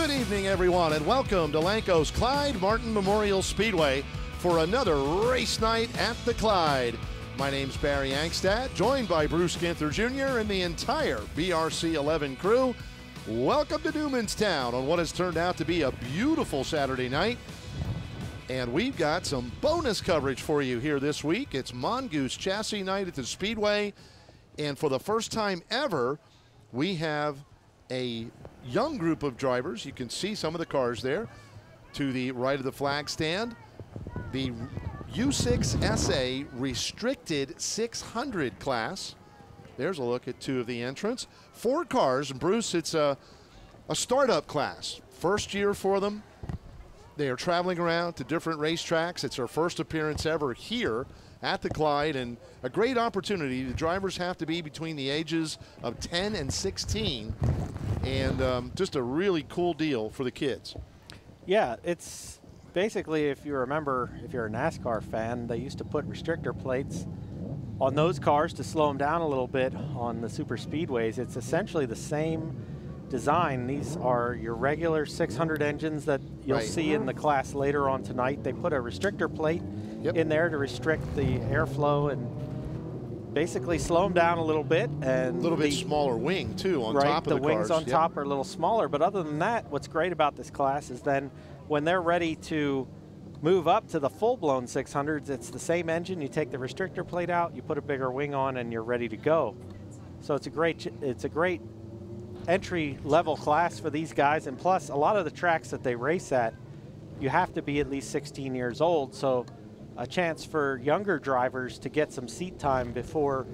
Good evening, everyone, and welcome to Lanco's Clyde Martin Memorial Speedway for another race night at the Clyde. My name's Barry Angstad, joined by Bruce Ginther Jr. and the entire BRC 11 crew. Welcome to Newmanstown on what has turned out to be a beautiful Saturday night. And we've got some bonus coverage for you here this week. It's Mongoose Chassis Night at the Speedway. And for the first time ever, we have a young group of drivers. You can see some of the cars there to the right of the flag stand. The U6SA restricted 600 class. There's a look at two of the entrants. 4 cars, and Bruce, it's a startup class. First year for them. They are traveling around to different racetracks. It's their first appearance ever here at the Clyde, and a great opportunity. The drivers have to be between the ages of 10 and 16, and just a really cool deal for the kids. Yeah, it's basically, if you remember, if you're a NASCAR fan, they used to put restrictor plates on those cars to slow them down a little bit on the super speedways. It's essentially the same design. These are your regular 600 engines that you'll see in the class later on tonight. They put a restrictor plate in there to restrict the airflow and basically slow them down a little bit. And a little bit smaller wing too on top of the cars. The wings on top are a little smaller, but other than that, what's great about this class is then when they're ready to move up to the full-blown 600s, it's the same engine. You take the restrictor plate out, you put a bigger wing on, and you're ready to go. So it's a great entry-level class for these guys, and plus a lot of the tracks that they race at, you have to be at least 16 years old, so a chance for younger drivers to get some seat time before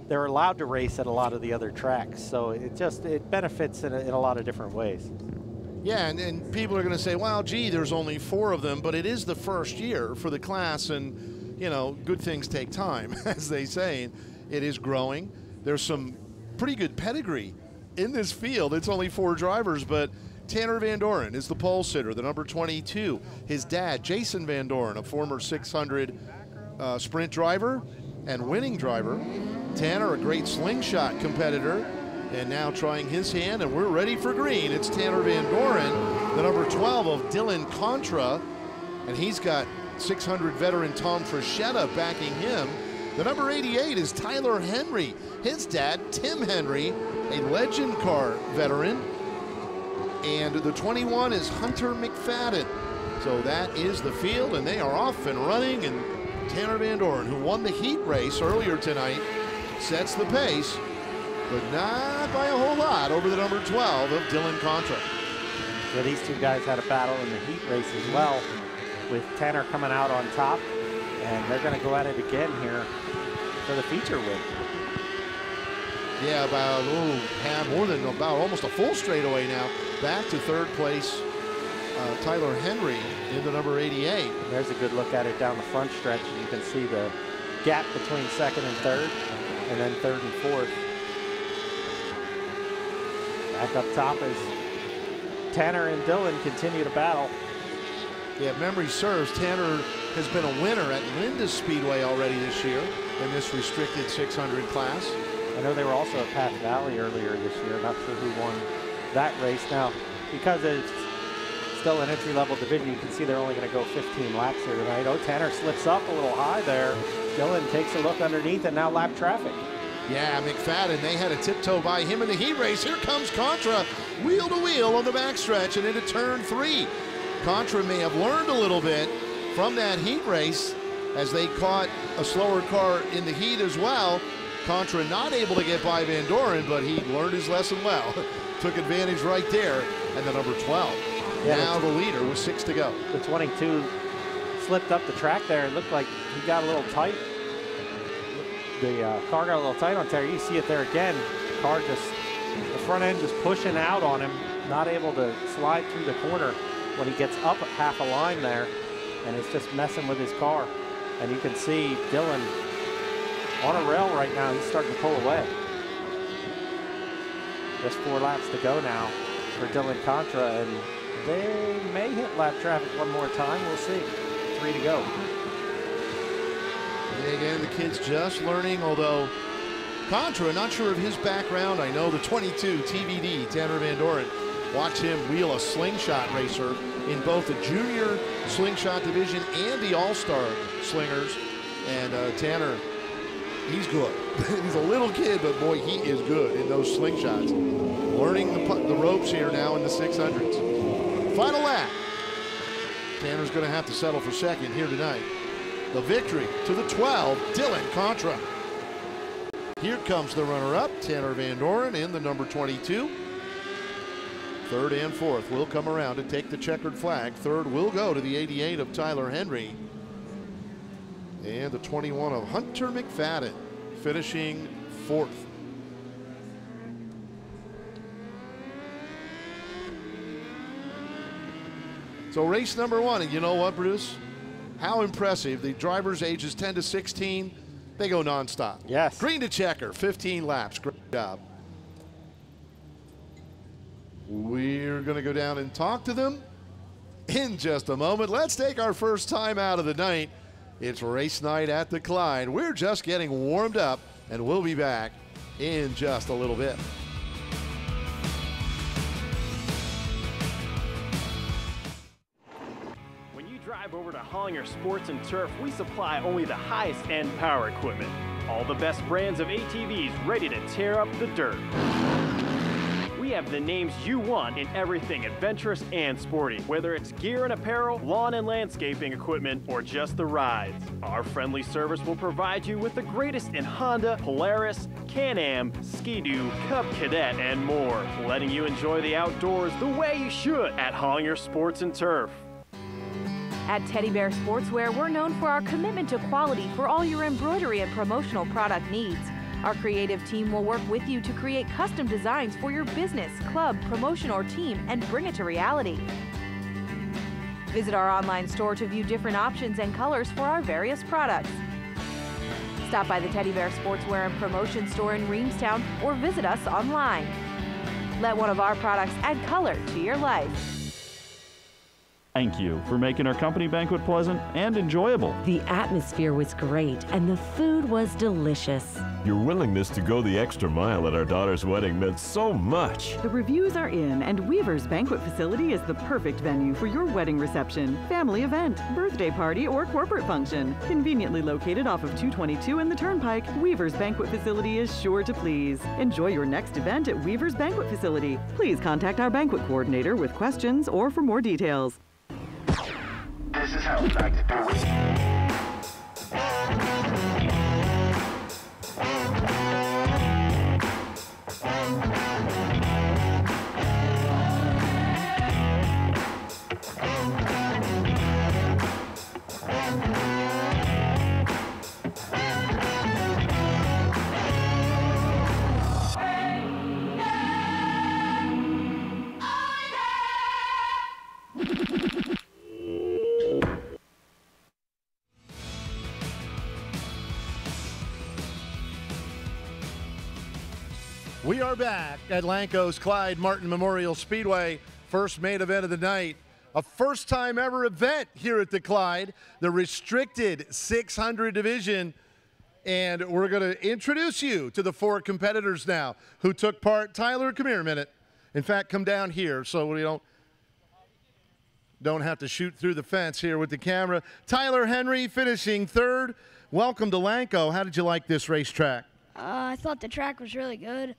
they're allowed to race at a lot of the other tracks. So it benefits in a lot of different ways. Yeah, and people are going to say, well, gee, there's only 4 of them, but it is the first year for the class, and, you know, good things take time, as they say. It is growing. There's some pretty good pedigree in this field. It's only 4 drivers, but Tanner Van Doren is the pole sitter, the number 22. His dad, Jason Van Doren, a former 600 sprint driver and winning driver. Tanner, a great slingshot competitor, and now trying his hand, and we're ready for green. It's Tanner Van Doren, the number 12 of Dylan Contra, and he's got 600 veteran Tom Frechetta backing him. The number 88 is Tyler Henry. His dad, Tim Henry, a legend car veteran. And the 21 is Hunter McFadden. So that is the field, and they are off and running. And Tanner Van Doren, who won the heat race earlier tonight, sets the pace, but not by a whole lot over the number 12 of Dylan Contra. Yeah, these two guys had a battle in the heat race as well, with Tanner coming out on top, and they're going to go at it again here for the feature win. Yeah, about almost a full straightaway now. Back to 3rd place, Tyler Henry in the number 88. There's a good look at it down the front stretch. You can see the gap between 2nd and 3rd, and then 3rd and 4th. Back up top as Tanner and Dylan continue to battle. Yeah, if memory serves, Tanner has been a winner at Linda Speedway already this year in this restricted 600 class. I know they were also at Path Valley earlier this year. Not sure who won that race. Now, because it's still an entry-level division, you can see they're only going to go 15 laps here tonight. Oh, Tanner slips up a little high there. Dylan takes a look underneath, and now lap traffic. Yeah, McFadden, they had a tiptoe by him in the heat race. Here comes Contra, wheel to wheel on the backstretch and into turn 3. Contra may have learned a little bit from that heat race as they caught a slower car in the heat as well. Contra not able to get by Van Doren, but he learned his lesson well. Took advantage right there, and the number 12. Yeah, now the leader with 6 to go. The 22 slipped up the track there. It looked like he got a little tight. The car got a little tight on Terry. You see it there again. The front end just pushing out on him, not able to slide through the corner when he gets up half a line there, and it's just messing with his car. And you can see Dylan on a rail right now. He's starting to pull away. Just 4 laps to go now for Dylan Contra, and they may hit lap traffic one more time. We'll see. 3 to go. And again, the kid's just learning, although Contra, not sure of his background. I know the 22 TVD, Tanner Van Doren, Watch him wheel a slingshot racer in both the junior slingshot division and the all-star slingers. And Tanner, he's good. He's a little kid, but boy, he is good in those slingshots. Learning the ropes here now in the 600s. Final lap. Tanner's going to have to settle for second here tonight. The victory to the 12, Dylan Contra. Here comes the runner-up, Tanner Van Doren in the number 22. Third and fourth will come around to take the checkered flag. Third will go to the 88 of Tyler Henry. And the 21 of Hunter McFadden, finishing fourth. So race number one, and you know what, Bruce? How impressive. The drivers ages 10 to 16, they go nonstop. Yes. Green to checker, 15 laps. Great job. We're going to go down and talk to them in just a moment. Let's take our first time out of the night. It's race night at the Clyde. We're just getting warmed up, and we'll be back in just a little bit. When you drive over to Hollinger Sports and Turf, we supply only the highest end power equipment. All the best brands of ATVs ready to tear up the dirt. We have the names you want in everything adventurous and sporty, whether it's gear and apparel, lawn and landscaping equipment, or just the rides. Our friendly service will provide you with the greatest in Honda, Polaris, Can-Am, Ski-Doo, Cub Cadet, and more, letting you enjoy the outdoors the way you should at Hollinger Sports and Turf. At Teddy Bear Sportswear, we're known for our commitment to quality for all your embroidery and promotional product needs. Our creative team will work with you to create custom designs for your business, club, promotion, or team and bring it to reality. Visit our online store to view different options and colors for our various products. Stop by the Teddy Bear Sportswear and Promotion store in Reamstown or visit us online. Let one of our products add color to your life. Thank you for making our company banquet pleasant and enjoyable. The atmosphere was great and the food was delicious. Your willingness to go the extra mile at our daughter's wedding meant so much. The reviews are in, and Weaver's Banquet Facility is the perfect venue for your wedding reception, family event, birthday party, or corporate function. Conveniently located off of 222 and the Turnpike, Weaver's Banquet Facility is sure to please. Enjoy your next event at Weaver's Banquet Facility. Please contact our banquet coordinator with questions or for more details. This is how we like to do it. We are back at Lanco's Clyde Martin Memorial Speedway. First main event of the night. A first-time ever event here at the Clyde, the restricted 600 division. And we're going to introduce you to the four competitors now who took part. Tyler, come here a minute. In fact, come down here so we don't have to shoot through the fence here with the camera. Tyler Henry finishing third. Welcome to Lanco. How did you like this racetrack? I thought the track was really good.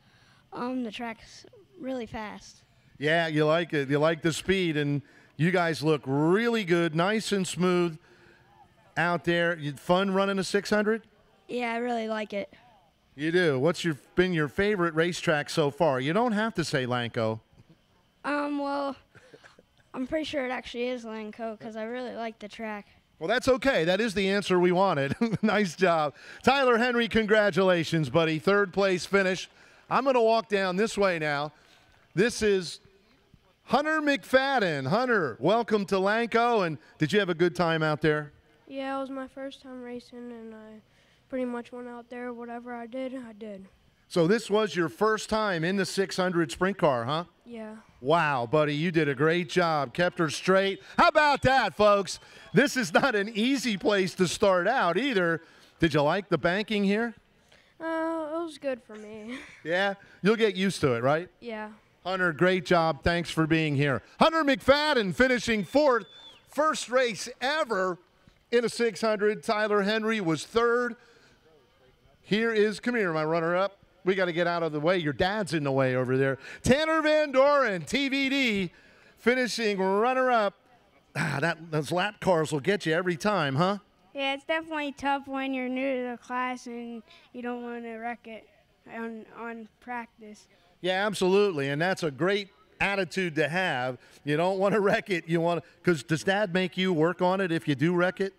The track's really fast. Yeah, you like it. You like the speed, and you guys look really good, nice and smooth out there. Fun running a 600? Yeah, I really like it. You do. What's been your favorite racetrack so far? You don't have to say Lanco. Well, I'm pretty sure it actually is Lanco because I really like the track. Well, that's okay. That is the answer we wanted. Nice job. Tyler Henry, congratulations, buddy. Third place finish. I'm going to walk down this way now. This is Hunter McFadden. Hunter, welcome to Lanco. And did you have a good time out there? Yeah, it was my first time racing, and I pretty much went out there. Whatever I did, I did. So this was your first time in the 600 sprint car, huh? Yeah. Wow, buddy, you did a great job. Kept her straight. How about that, folks? This is not an easy place to start out either. Did you like the banking here? It was good for me. Yeah? You'll get used to it, right? Yeah. Hunter, great job. Thanks for being here. Hunter McFadden finishing 4th. First race ever in a 600. Tyler Henry was 3rd. Here is, come here, my runner-up. We got to get out of the way. Your dad's in the way over there. Tanner Van Doren, TVD, finishing runner-up. Those lap cars will get you every time, huh? Yeah, it's definitely tough when you're new to the class and you don't want to wreck it on practice. Yeah, absolutely, and that's a great attitude to have. You don't want to wreck it. You want to, because does Dad make you work on it if you do wreck it?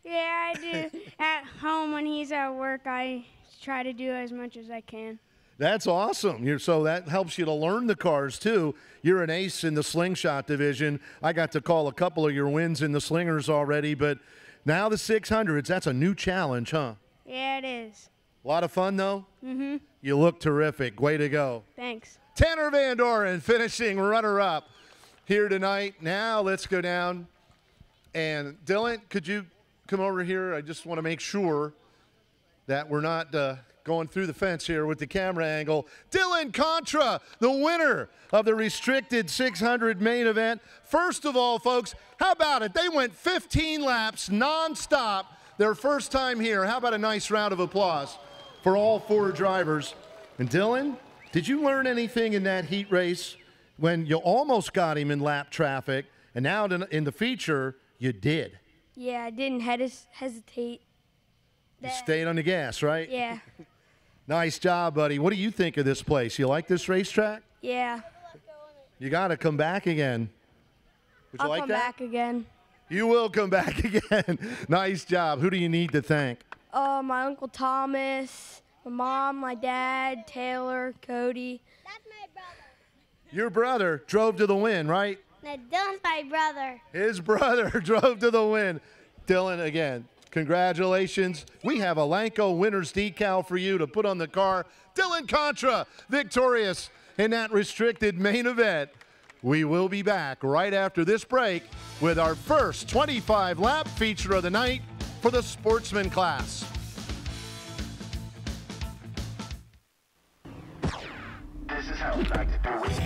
Yeah, I do. At home when he's at work, I try to do as much as I can. That's awesome. So that helps you to learn the cars, too. You're an ace in the slingshot division. I got to call a couple of your wins in the slingers already, but now the 600s, that's a new challenge, huh? Yeah, it is. A lot of fun, though? Mm-hmm. You look terrific. Way to go. Thanks. Tanner Van Doren finishing runner-up here tonight. Now let's go down. And Dylan, could you come over here? I just want to make sure that we're not going through the fence here with the camera angle. Dylan Contra, the winner of the restricted 600 main event. First of all, folks, how about it? They went 15 laps nonstop their first time here. How about a nice round of applause for all 4 drivers? And Dylan, did you learn anything in that heat race when you almost got him in lap traffic, and now in the feature, you did? Yeah, I didn't hesitate. You stayed on the gas, right? Yeah. Nice job, buddy. What do you think of this place? You like this racetrack? Yeah. You got to come back again. Would you I'll like come that? back again. You will come back again. Nice job. Who do you need to thank? My Uncle Thomas, my mom, my dad, Taylor, Cody. That's my brother. Your brother drove to the win, right? No, Dylan's my brother. His brother drove to the win. Dylan, again, congratulations. We have a Lanco winner's decal for you to put on the car. Dylan Contra, victorious in that restricted main event. We will be back right after this break with our first 25-lap feature of the night for the Sportsman class. This is how we like to do it.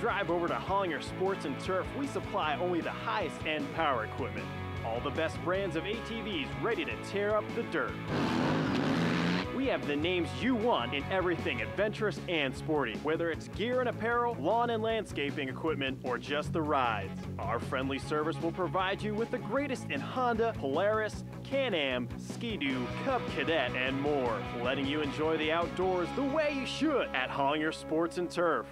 Drive over to Hollinger Sports and Turf, we supply only the highest end power equipment. All the best brands of ATVs ready to tear up the dirt. We have the names you want in everything adventurous and sporty, whether it's gear and apparel, lawn and landscaping equipment, or just the rides. Our friendly service will provide you with the greatest in Honda, Polaris, Can-Am, Ski-Doo, Cub Cadet, and more, letting you enjoy the outdoors the way you should at Hollinger Sports and Turf.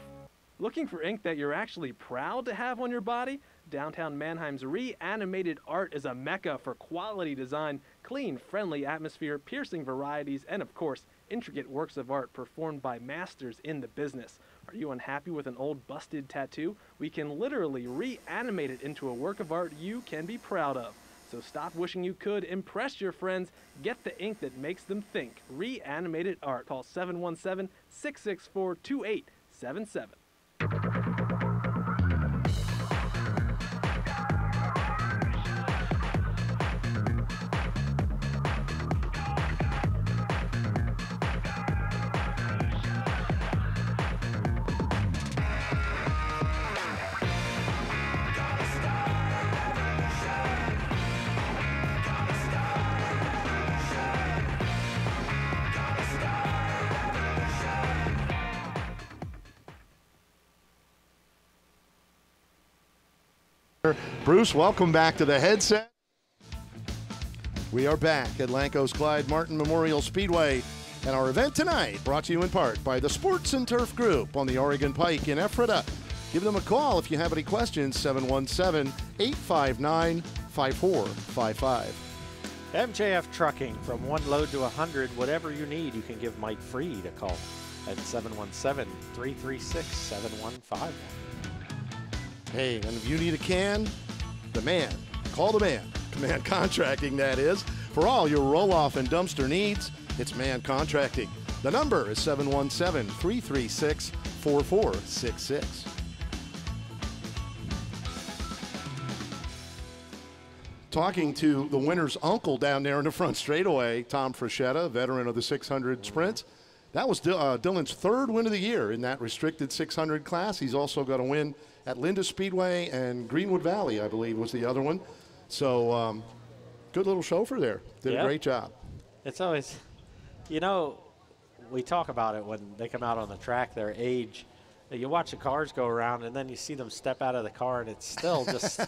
Looking for ink that you're actually proud to have on your body? Downtown Mannheim's Reanimated Art is a mecca for quality design, clean, friendly atmosphere, piercing varieties, and of course, intricate works of art performed by masters in the business. Are you unhappy with an old busted tattoo? We can literally reanimate it into a work of art you can be proud of. So stop wishing you could, impress your friends, get the ink that makes them think. Reanimated Art. Call 717-664-2877. Bruce, welcome back to the headset. We are back at Lanco's Clyde Martin Memorial Speedway, and our event tonight brought to you in part by the Sports and Turf Group on the Oregon Pike in Ephrata. Give them a call if you have any questions, 717-859-5455. MJF Trucking, from one load to 100, whatever you need, you can give Mike Freed a call. at 717-336-7151. Hey, and if you need a can, the man. Call the man. Man Contracting, that is. For all your roll-off and dumpster needs, it's Man Contracting. The number is 717-336-4466. Talking to the winner's uncle down there in the front straightaway, Tom Frechetta, veteran of the 600 sprints. That was Dylan's third win of the year in that restricted 600 class. He's also got a win at Linda Speedway and Greenwood Valley, I believe, was the other one. So good little chauffeur there. Did a great job. It's always, you know, we talk about it when they come out on the track, their age. You watch the cars go around, and then you see them step out of the car, and it's still just,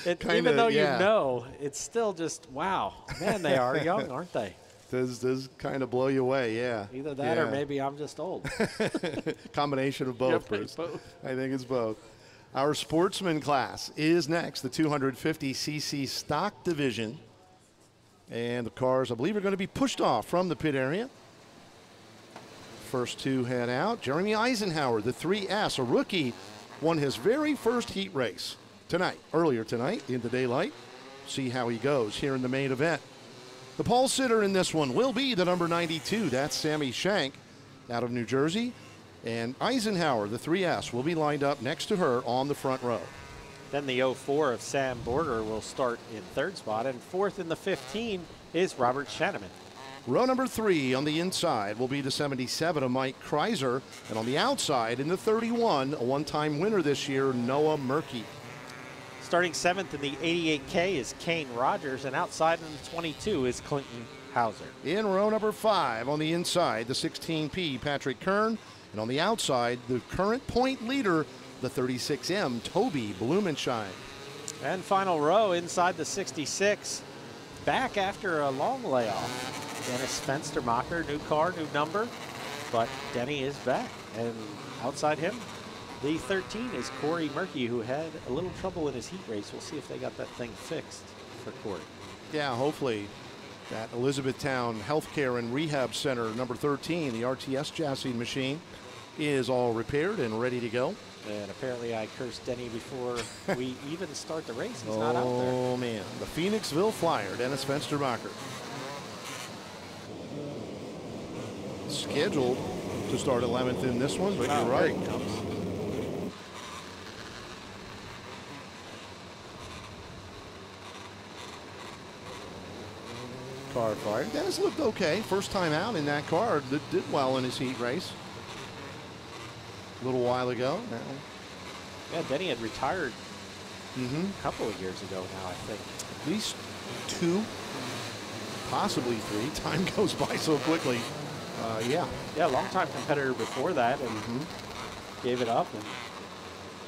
even though you know, it's still just, wow, man, they are young, aren't they? Does kind of blow you away, yeah. Either that or maybe I'm just old. Combination of both, Bruce. I think it's both. Our Sportsman class is next, the 250cc stock division. And the cars, I believe, are going to be pushed off from the pit area. First two head out. Jeremy Eisenhower, the 3S, a rookie, won his very first heat race earlier tonight in the daylight. See how he goes here in the main event. The pole sitter in this one will be the number 92. That's Sammy Shank out of New Jersey. And Eisenhower, the 3S, will be lined up next to her on the front row. Then the 04 of Sam Borger will start in third spot. And fourth in the 15 is Robert Shanneman. Row number 3 on the inside will be the 77 of Mike Kreiser. And on the outside in the 31, a one-time winner this year, Noah Murkey. Starting 7th in the 88K is Kane Rogers, and outside in the 22 is Clinton Hauser. In row number 5 on the inside, the 16P, Patrick Kern. And on the outside, the current point leader, the 36M, Toby Blumenschein. And final row inside the 66, back after a long layoff. Dennis Fenstermacher, new car, new number, but Denny is back. And outside him, the 13 is Corey Murkey, who had a little trouble in his heat race. We'll see if they got that thing fixed for Corey. Yeah, hopefully. That Elizabethtown Healthcare and Rehab Center, number 13, the RTS chassis machine, is all repaired and ready to go. And apparently I cursed Denny before we even start the race. He's not out there. Oh, man. The Phoenixville Flyer, Dennis Fenstermacher. Scheduled to start 11th in this one, but you're right. Car fired. Dennis looked okay. First time out in that car. Did well in his heat race. A little while ago. Yeah, Denny had retired a couple of years ago now, I think. At least 2, possibly 3. Time goes by so quickly. Yeah, longtime competitor before that, and gave it up. And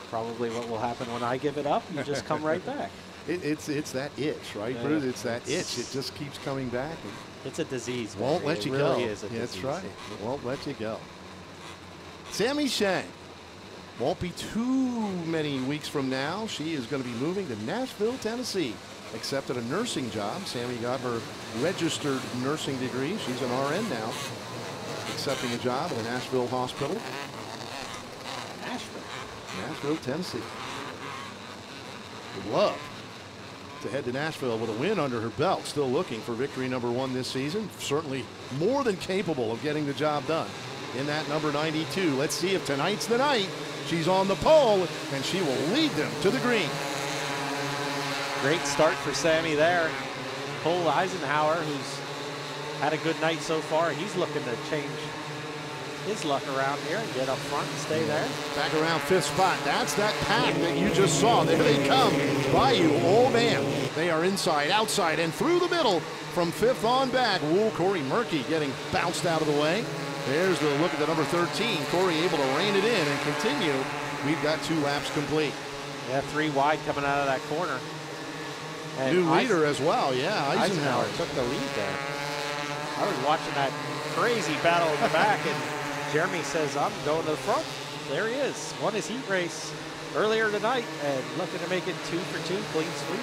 probably what will happen when I give it up, you just come right back. It's that itch, right, Yeah, Bruce? It's that itch. It just keeps coming back. And it's a disease. Won't let you go. Really is a That's disease. right. It won't let you go. Sammy Shank. Won't be too many weeks from now. She is going to be moving to Nashville, Tennessee. Accepted a nursing job. Sammy got her registered nursing degree. She's an RN now. Accepting a job at a Nashville hospital. Nashville, Tennessee. Would love to head to Nashville with a win under her belt. Still looking for victory number 1 this season. Certainly more than capable of getting the job done in that number 92. Let's see if tonight's the night. She's on the pole, and she will lead them to the green. Great start for Sammy there. Cole Eisenhower, who's had a good night so far, he's looking to change his luck around here and get up front and stay there. Back around 5th spot. That's that pack that you just saw. There they come by you. Oh, man. They are inside, outside, and through the middle from 5th on back. Ooh, Corey Murkey getting bounced out of the way. There's the look at the number 13. Corey able to rein it in and continue. We've got 2 laps complete. Yeah, 3 wide coming out of that corner. And new leader as well. Yeah, Eisenhower took the lead there. I was watching that crazy battle in the back, and Jeremy says, I'm going to the front. There he is. Won his heat race earlier tonight and looking to make it 2 for 2, clean sweep.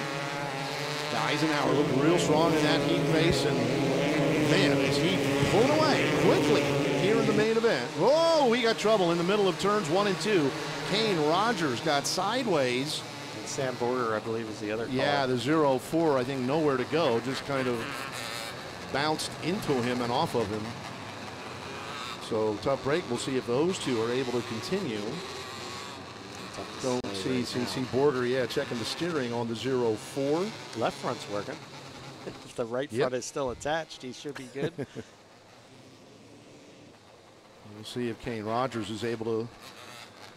Eisenhower looked real strong in that heat race, and man, as he pulling away quickly here in the main event. Oh, we got trouble in the middle of turns 1 and 2. Kane Rogers got sideways. And Sam Border, I believe, is the other caller. Yeah, the 0-4, I think nowhere to go. Just kind of bounced into him and off of him. So tough break. We'll see if those two are able to continue. Don't see Border, yeah, checking the steering on the 0-4. Left front's working. If the right front is still attached, he should be good. We'll see if Kane Rogers is able to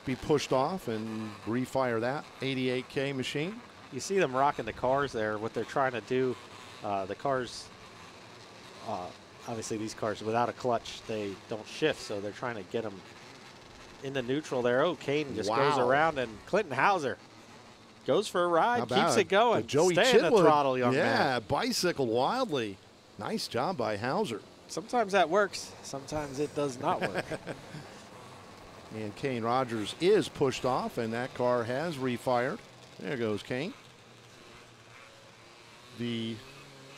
be pushed off and refire that 88K machine. You see them rocking the cars there. What they're trying to do, the cars, obviously these cars without a clutch, they don't shift, so they're trying to get them into neutral there. Oh, Kane just goes around, and Clinton Hauser goes for a ride, keeps it going. Joey Stay in the throttle, young man. Yeah, bicycled wildly. Nice job by Hauser. Sometimes that works. Sometimes it does not work. And Kane Rogers is pushed off, and that car has refired. There goes Kane. The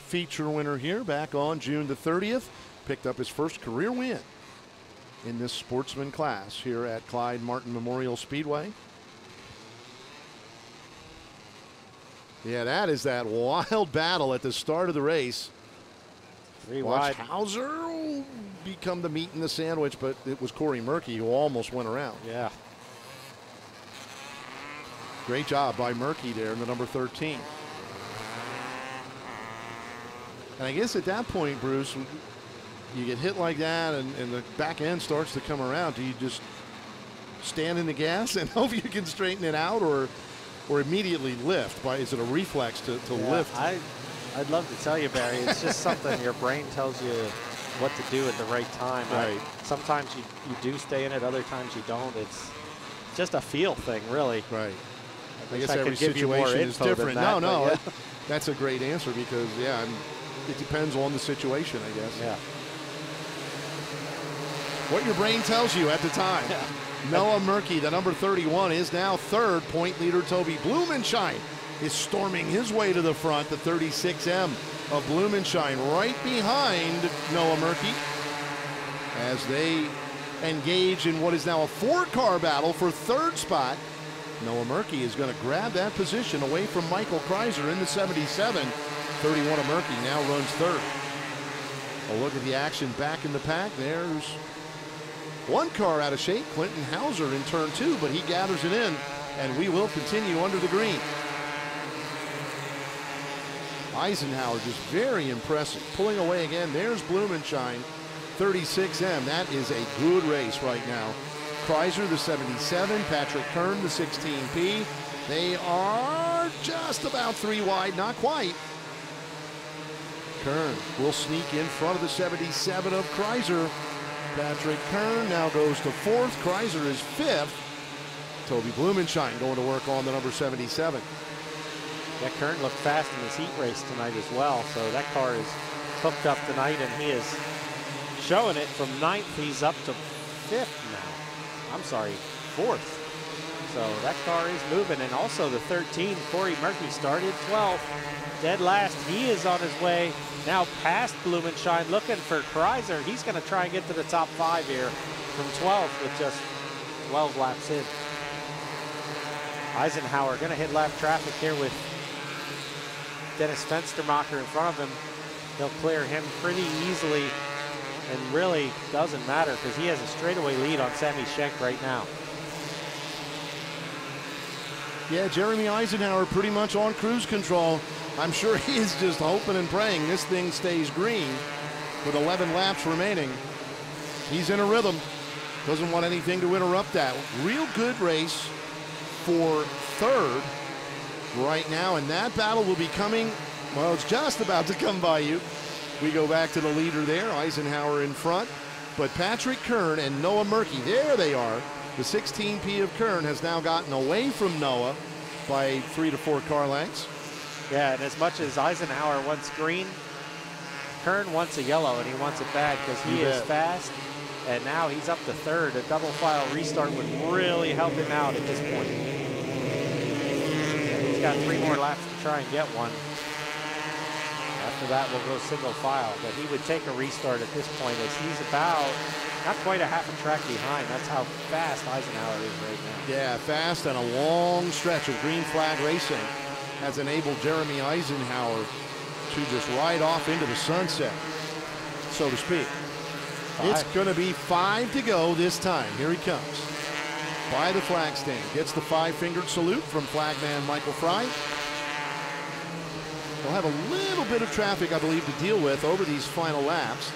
feature winner here back on June the 30th. Picked up his first career win in this Sportsman class here at Clyde Martin Memorial Speedway. Yeah, that is that wild battle at the start of the race. Watch Hauser become the meat in the sandwich, but it was Corey Murky who almost went around. Yeah. Great job by Murky there in the number 13. And I guess at that point, Bruce, you get hit like that and the back end starts to come around. Do you just stand in the gas and hope you can straighten it out, or immediately lift? Is it a reflex to lift? I'd love to tell you, Barry. It's just something your brain tells you what to do at the right time. Right. Sometimes you do stay in it, other times you don't. It's just a feel thing, really. Right. I guess I every could give you more situation is info than different. that, No, yeah. that's a great answer because, yeah, it depends on the situation, I guess. Yeah. What your brain tells you at the time. Yeah. Noah Murky, the number 31, is now third. Point leader Toby Blumenschein is storming his way to the front. The 36M of Blumenschein right behind Noah Murky as they engage in what is now a 4-car battle for third spot. Noah Murky is going to grab that position away from Michael Kreiser in the 77. 31 of Murky now runs third. A look at the action back in the pack. There's one car out of shape, Clinton Hauser in turn 2, but he gathers it in, and we will continue under the green. Eisenhower just very impressive. Pulling away again. There's Blumenschein, 36M. That is a good race right now. Kreiser, the 77. Patrick Kern, the 16P. They are just about 3 wide, not quite. Kern will sneak in front of the 77 of Kreiser. Patrick Kern now goes to 4th. Kreiser is 5th. Toby Blumenschein going to work on the number 77. Yeah, Kern looked fast in his heat race tonight as well, so that car is hooked up tonight, and he is showing it from 9th. He's up to 5th now. I'm sorry, 4th. So that car is moving, and also the 13, Corey Murky, started 12th. Dead last, he is on his way now past Blumenschein, looking for Kreiser. He's going to try and get to the top 5 here from 12th with just 12 laps in. Eisenhower going to hit lap traffic here with Dennis Fenstermacher in front of him. He'll clear him pretty easily, and really doesn't matter because he has a straightaway lead on Sammy Schenk right now. Yeah, Jeremy Eisenhower pretty much on cruise control. I'm sure he is just hoping and praying this thing stays green with 11 laps remaining. He's in a rhythm. Doesn't want anything to interrupt that. Real good race for third right now, and that battle will be coming, well, it's just about to come by you. We go back to the leader there, Eisenhower in front, but Patrick Kern and Noah Murky, there they are. The 16P of Kern has now gotten away from Noah by 3 to 4 car lengths. Yeah, and as much as Eisenhower wants green, Kern wants a yellow, and he wants it bad because he is fast, and now he's up to third. A double file restart would really help him out at this point. And he's got 3 more laps to try and get one. That after that will go single file. But he would take a restart at this point as he's about not quite a half a track behind. That's how fast Eisenhower is right now. Yeah, fast, and a long stretch of green flag racing has enabled Jeremy Eisenhower to just ride off into the sunset, so to speak. It's going to be 5 to go this time. Here he comes. By the flag stand. Gets the 5-fingered salute from flagman Michael Fry. We'll have a little bit of traffic, I believe, to deal with over these final laps.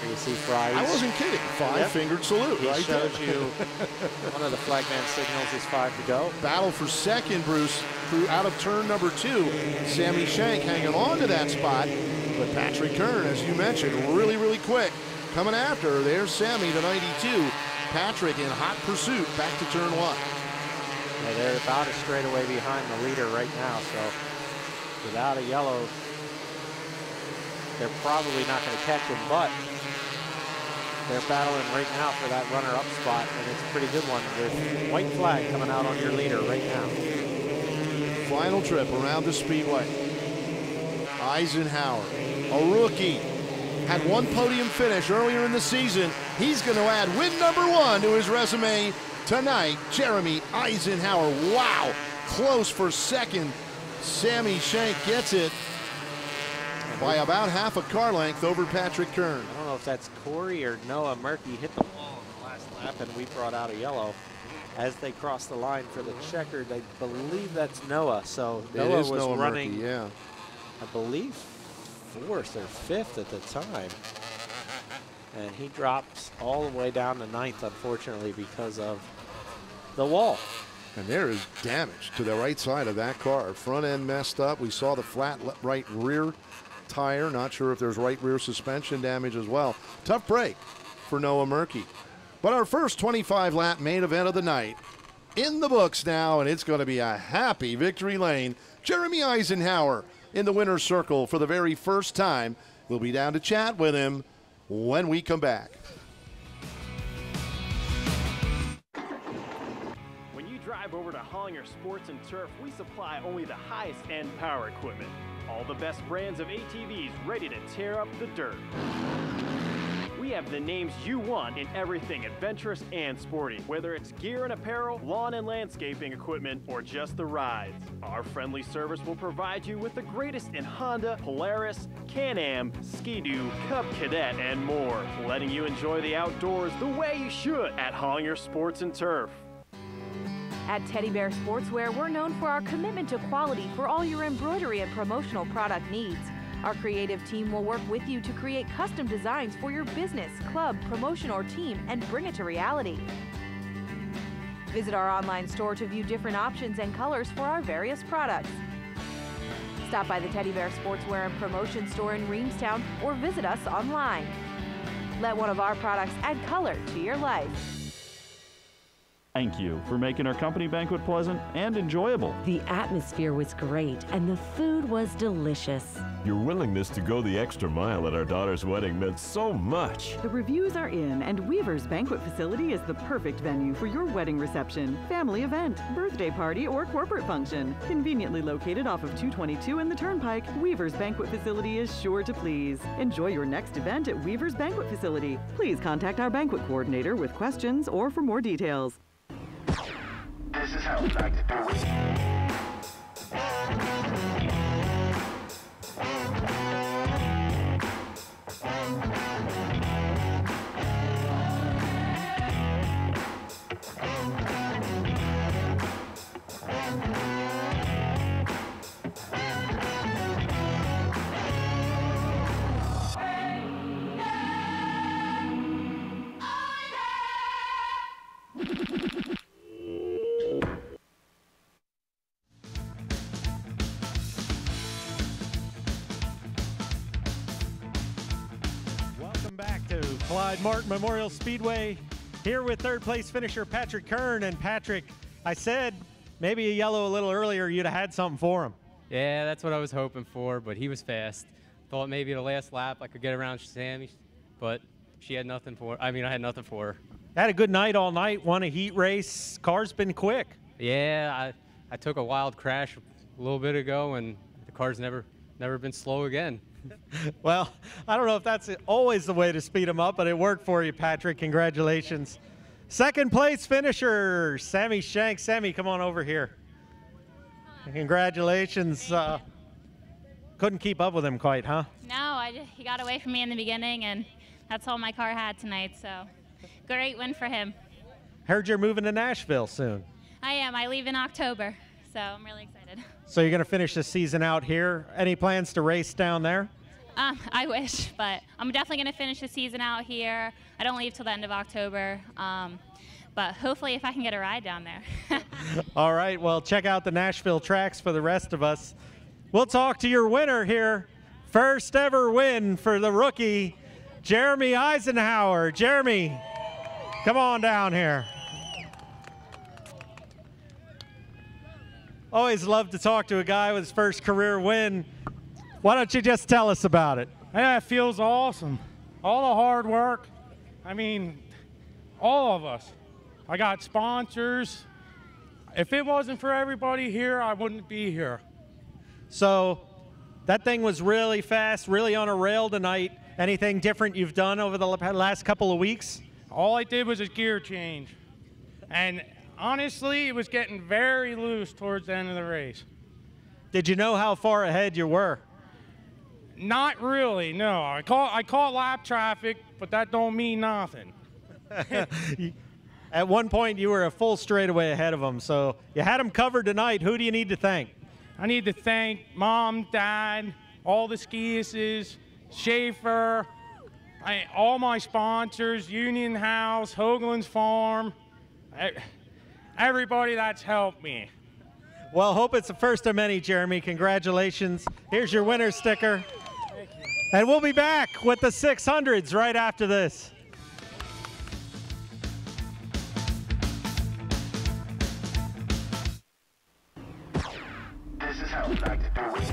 Here you see Fry. I wasn't kidding. 5-fingered salute. He right shows there. you one of the flagman signals is 5 to go. Battle for second, Bruce, through out of turn number 2. Sammy Shank hanging on to that spot. But Patrick Kern, as you mentioned, really, really quick. Coming after, there's Sammy, the 92. Patrick in hot pursuit, back to turn 1. Yeah, they're about a straightaway behind the leader right now, so without a yellow, they're probably not going to catch him, but they're battling right now for that runner-up spot, and it's a pretty good one with white flag coming out on your leader right now. Final trip around the speedway. Eisenhower, a rookie, had one podium finish earlier in the season. He's going to add win number 1 to his resume tonight. Jeremy Eisenhower, wow, close for second. Sammy Shank gets it by about half a car length over Patrick Kern. I don't know if that's Corey or Noah Murphy hit the wall in the last lap, and we brought out a yellow. As they cross the line for the checkered, I believe that's Noah. So Noah was running, Murphy, yeah. I believe, 4th or 5th at the time. And he drops all the way down to 9th, unfortunately, because of the wall. And there is damage to the right side of that car. Front end messed up. We saw the flat right rear tire. Not sure if there's right rear suspension damage as well. Tough break for Noah Murphy. But our first 25-lap main event of the night in the books now, and it's going to be a happy victory lane. Jeremy Eisenhower in the winner's circle for the very first time. We'll be down to chat with him when we come back. When you drive over to Hollinger Sports and Turf, we supply only the highest end power equipment. All the best brands of ATVs ready to tear up the dirt. We have the names you want in everything adventurous and sporty, whether it's gear and apparel, lawn and landscaping equipment, or just the rides. Our friendly service will provide you with the greatest in Honda, Polaris, Can-Am, Ski-Doo, Cub Cadet, and more, letting you enjoy the outdoors the way you should at Hollinger Sports and Turf. At Teddy Bear Sportswear, we're known for our commitment to quality for all your embroidery and promotional product needs. Our creative team will work with you to create custom designs for your business, club, promotion, or team and bring it to reality. Visit our online store to view different options and colors for our various products. Stop by the Teddy Bear Sportswear and Promotion store in Reamstown or visit us online. Let one of our products add color to your life. Thank you for making our company banquet pleasant and enjoyable. The atmosphere was great, and the food was delicious. Your willingness to go the extra mile at our daughter's wedding meant so much. The reviews are in, and Weaver's Banquet Facility is the perfect venue for your wedding reception, family event, birthday party, or corporate function. Conveniently located off of 222 and the Turnpike, Weaver's Banquet Facility is sure to please. Enjoy your next event at Weaver's Banquet Facility. Please contact our banquet coordinator with questions or for more details. This is how we like to do it. Clyde Martin Memorial Speedway, here with third place finisher Patrick Kern. And Patrick, I said maybe a yellow a little earlier, you'd have had something for him. Yeah, that's what I was hoping for, but he was fast. Thought maybe the last lap I could get around Sammy, but she had nothing for I had nothing for her. Had a good night all night, won a heat race. Car's been quick. Yeah, I took a wild crash a little bit ago, and the car's never never been slow again. Well, I don't know if that's always the way to speed them up, but it worked for you, Patrick. Congratulations. Second place finisher, Sammy Shanks. Sammy, come on over here. Congratulations. Couldn't keep up with him quite, huh? No, he got away from me in the beginning, and that's all my car had tonight, so great win for him. Heard you're moving to Nashville soon. I am. I leave in October, so I'm really excited. So you're going to finish the season out here. Any plans to race down there? I wish, but I'm definitely going to finish the season out here. I don't leave till the end of October, but hopefully if I can get a ride down there. All right, well, check out the Nashville tracks for the rest of us. We'll talk to your winner here. First ever win for the rookie, Jeremy Eisenhower. Jeremy, come on down here. Always love to talk to a guy with his first career win. Why don't you just tell us about it? Yeah, it feels awesome. All the hard work. I mean, all of us. I got sponsors. If it wasn't for everybody here, I wouldn't be here. So that thing was really fast, really on a rail tonight. Anything different you've done over the last couple of weeks? All I did was a gear change. And honestly, it was getting very loose towards the end of the race. Did you know how far ahead you were? Not really, no. I caught lap traffic, but that don't mean nothing. At one point, you were a full straightaway ahead of them, so you had them covered tonight. Who do you need to thank? I need to thank Mom, Dad, all the skiises, Schaefer, all my sponsors, Union House, Hoagland's Farm, everybody that's helped me. Well, hope it's the first of many, Jeremy. Congratulations. Here's your winner sticker. Thank you. And we'll be back with the 600s right after this. This is how we like to do it.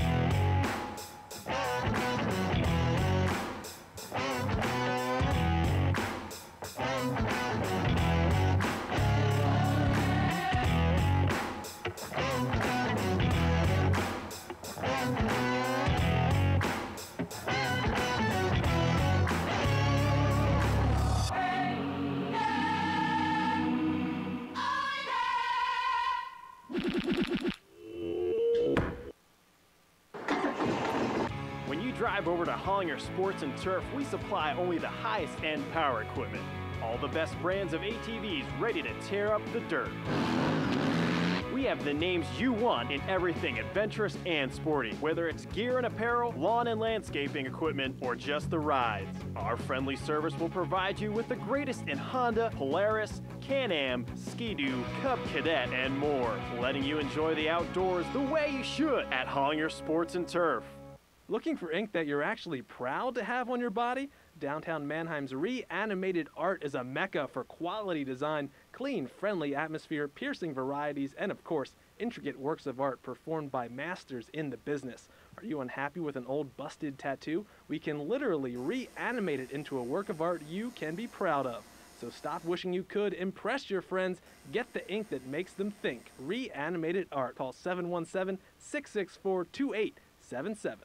Drive over to Hollinger Sports and Turf, we supply only the highest end power equipment. All the best brands of ATVs ready to tear up the dirt. We have the names you want in everything adventurous and sporty, whether it's gear and apparel, lawn and landscaping equipment, or just the rides. Our friendly service will provide you with the greatest in Honda, Polaris, Can-Am, Ski-Doo, Cub Cadet, and more, letting you enjoy the outdoors the way you should at Hollinger Sports and Turf. Looking for ink that you're actually proud to have on your body? Downtown Mannheim's Reanimated Art is a mecca for quality design, clean, friendly atmosphere, piercing varieties, and of course, intricate works of art performed by masters in the business. Are you unhappy with an old busted tattoo? We can literally reanimate it into a work of art you can be proud of. So stop wishing you could, impress your friends, get the ink that makes them think. Reanimated Art. Call 717-664-2877.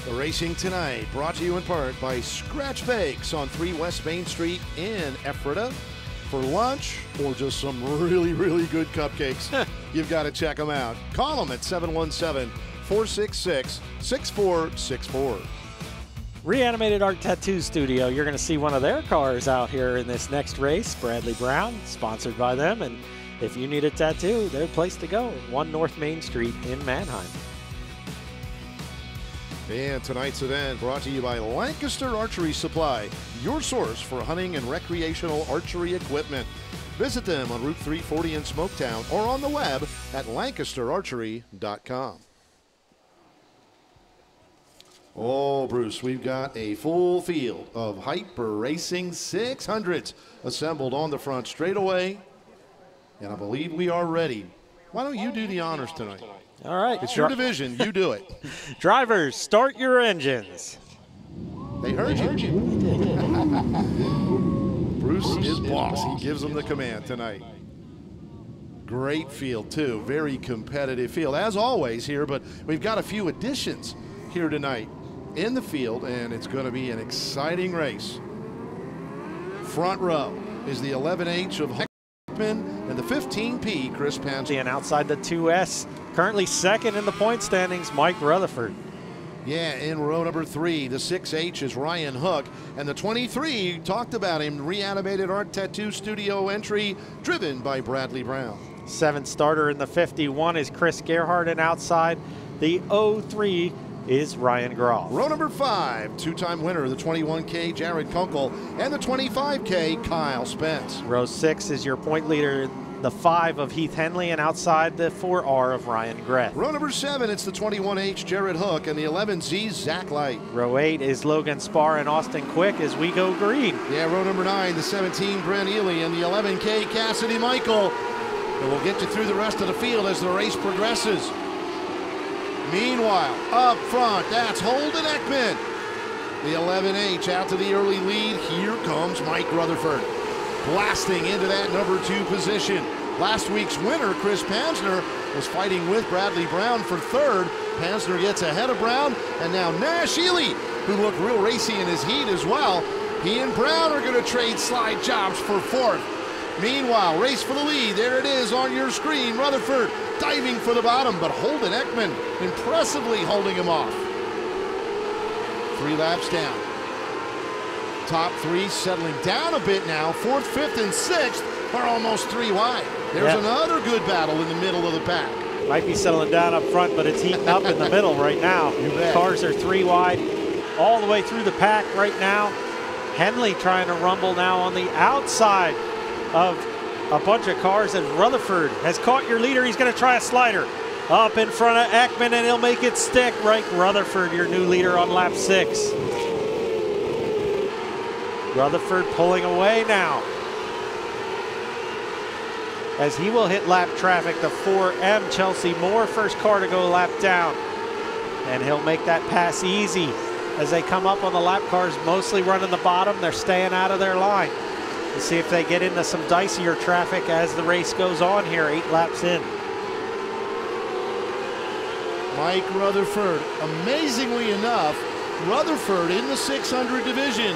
Racing Tonight, brought to you in part by Scratch Bakes on 3 West Main Street in Ephrata. For lunch or just some really, really good cupcakes, you've got to check them out. Call them at 717-466-6464. Reanimated Art Tattoo Studio. You're going to see one of their cars out here in this next race. Bradley Brown, sponsored by them. And if you need a tattoo, they're a place to go. 1 North Main Street in Mannheim. And tonight's event brought to you by Lancaster Archery Supply, your source for hunting and recreational archery equipment. Visit them on Route 340 in Smoketown or on the web at lancasterarchery.com. Oh, Bruce, we've got a full field of Hyper Racing 600s assembled on the front straightaway, and I believe we are ready. Why don't you do the honors tonight? All right. It's your division. You do it. Drivers, start your engines. They heard you. Bruce is boss. He gives them the command tonight. Great field, too. Very competitive field, as always here, but we've got a few additions here tonight in the field, and it's going to be an exciting race. Front row is the 11H of Heckman and the 15P, Chris Panzer. And outside the 2S, currently second in the point standings, Mike Rutherford. Yeah, in row number 3, the 6H is Ryan Hook, and the 23, talked about him, reanimated art tattoo studio entry, driven by Bradley Brown. 7th starter in the 51 is Chris Gerhardt, and outside the 03 is Ryan Groff. Row number 5, two-time winner, the 21K, Jared Kunkel, and the 25K, Kyle Spence. Row 6 is your point leader, the 5 of Heath Henley, and outside the 4R of Ryan Greth. Row number 7, it's the 21H, Jared Hook, and the 11Z, Zach Light. Row 8 is Logan Spar and Austin Quick as we go green. Yeah, row number 9, the 17, Brent Ely, and the 11K, Cassidy Michael. And we'll get you through the rest of the field as the race progresses. Meanwhile, up front, that's Holden Ekman. The 11H out to the early lead. Here comes Mike Rutherford, blasting into that number 2 position. Last week's winner, Chris Pansner, was fighting with Bradley Brown for 3rd. Pansner gets ahead of Brown, and now Nash Ely, who looked real racy in his heat as well. He and Brown are going to trade slide jobs for 4th. Meanwhile, race for the lead. There it is on your screen. Rutherford diving for the bottom, but Holden Ekman impressively holding him off. 3 laps down. Top 3 settling down a bit now. 4th, 5th, and 6th are almost 3 wide. There's another good battle in the middle of the pack. Might be settling down up front, but it's heating up in the middle right now. You bet. Cars are 3 wide all the way through the pack right now. Henley trying to rumble now on the outside of a bunch of cars, and Rutherford has caught your leader. He's going to try a slider up in front of Ekman, and he'll make it stick. Right, Rutherford, your new leader on lap 6. Rutherford pulling away now as he will hit lap traffic. The 4M, Chelsea Moore, first car to go lap down, and he'll make that pass easy as they come up on the lap cars, mostly running the bottom. They're staying out of their line. We'll see if they get into some dicier traffic as the race goes on here, 8 laps in. Mike Rutherford, amazingly enough, Rutherford in the 600 division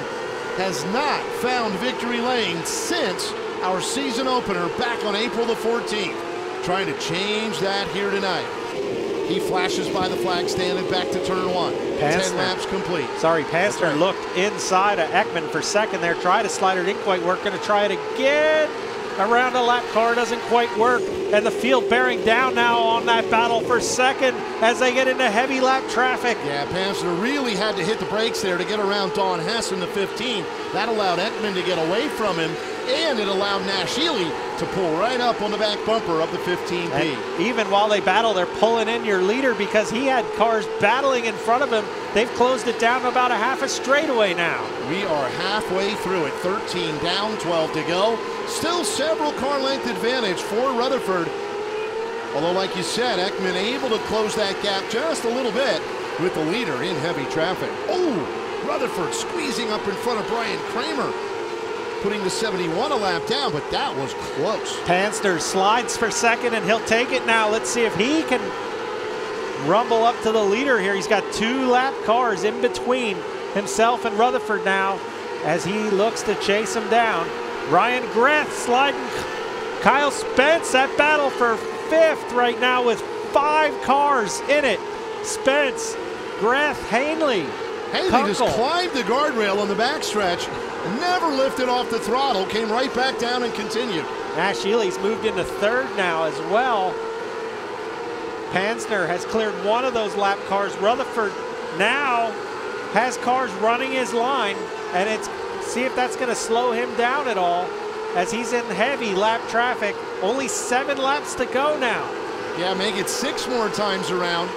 has not found victory lane since our season opener back on April the 14th. Trying to change that here tonight. He flashes by the flag stand and back to turn 1. 10 laps complete. Sorry, Pansner looked inside of Ekman for second there. Tried a slider, didn't quite work. Going to try it again. Around a lap car, doesn't quite work. And the field bearing down now on that battle for second as they get into heavy lap traffic. Yeah, Pansner really had to hit the brakes there to get around Don Hess in the 15. That allowed Ekman to get away from him, and it allowed Nash Ely to pull right up on the back bumper of the 15P. And even while they battle, they're pulling in your leader because he had cars battling in front of him. They've closed it down to about a half a straightaway now. We are halfway through it. 13 down, 12 to go. Still several car length advantage for Rutherford. Although, like you said, Ekman able to close that gap just a little bit with the leader in heavy traffic. Oh, Rutherford squeezing up in front of Brian Kramer, putting the 71 a lap down, but that was close. Pansner slides for second, and he'll take it now. Let's see if he can rumble up to the leader here. He's got 2 lap cars in between himself and Rutherford now as he looks to chase him down. Ryan Greth sliding Kyle Spence. That battle for 5th right now with 5 cars in it. Spence, Greth, Hanley. Hanley just climbed the guardrail on the backstretch, never lifted off the throttle, came right back down and continued. Nash Ely's moved into 3rd now as well. Pansner has cleared 1 of those lap cars. Rutherford now has cars running his line, and it's see if that's going to slow him down at all as he's in heavy lap traffic. Only 7 laps to go now. Yeah, make it 6 more times around.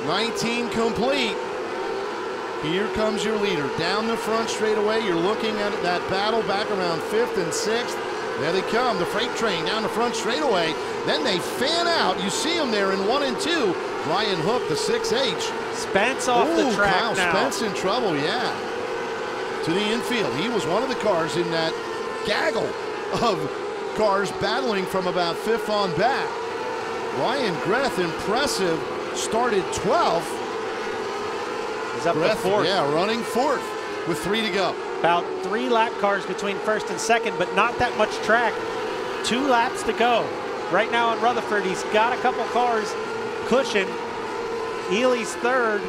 19 complete. Here comes your leader down the front straightaway. You're looking at that battle back around 5th and 6th. There they come, the freight train down the front straightaway. Then they fan out. You see them there in 1 and 2. Ryan Hook, the 6H. Spence off the track Kyle now. Spence in trouble, yeah. To the infield. He was one of the cars in that gaggle of cars battling from about 5th on back. Ryan Greth, impressive, started 12th. He's up Greth, to 4th. Yeah, running 4th with 3 to go. About 3 lap cars between 1st and 2nd, but not that much track. 2 laps to go. Right now in Rutherford, he's got a couple cars cushion. Ely's 3rd,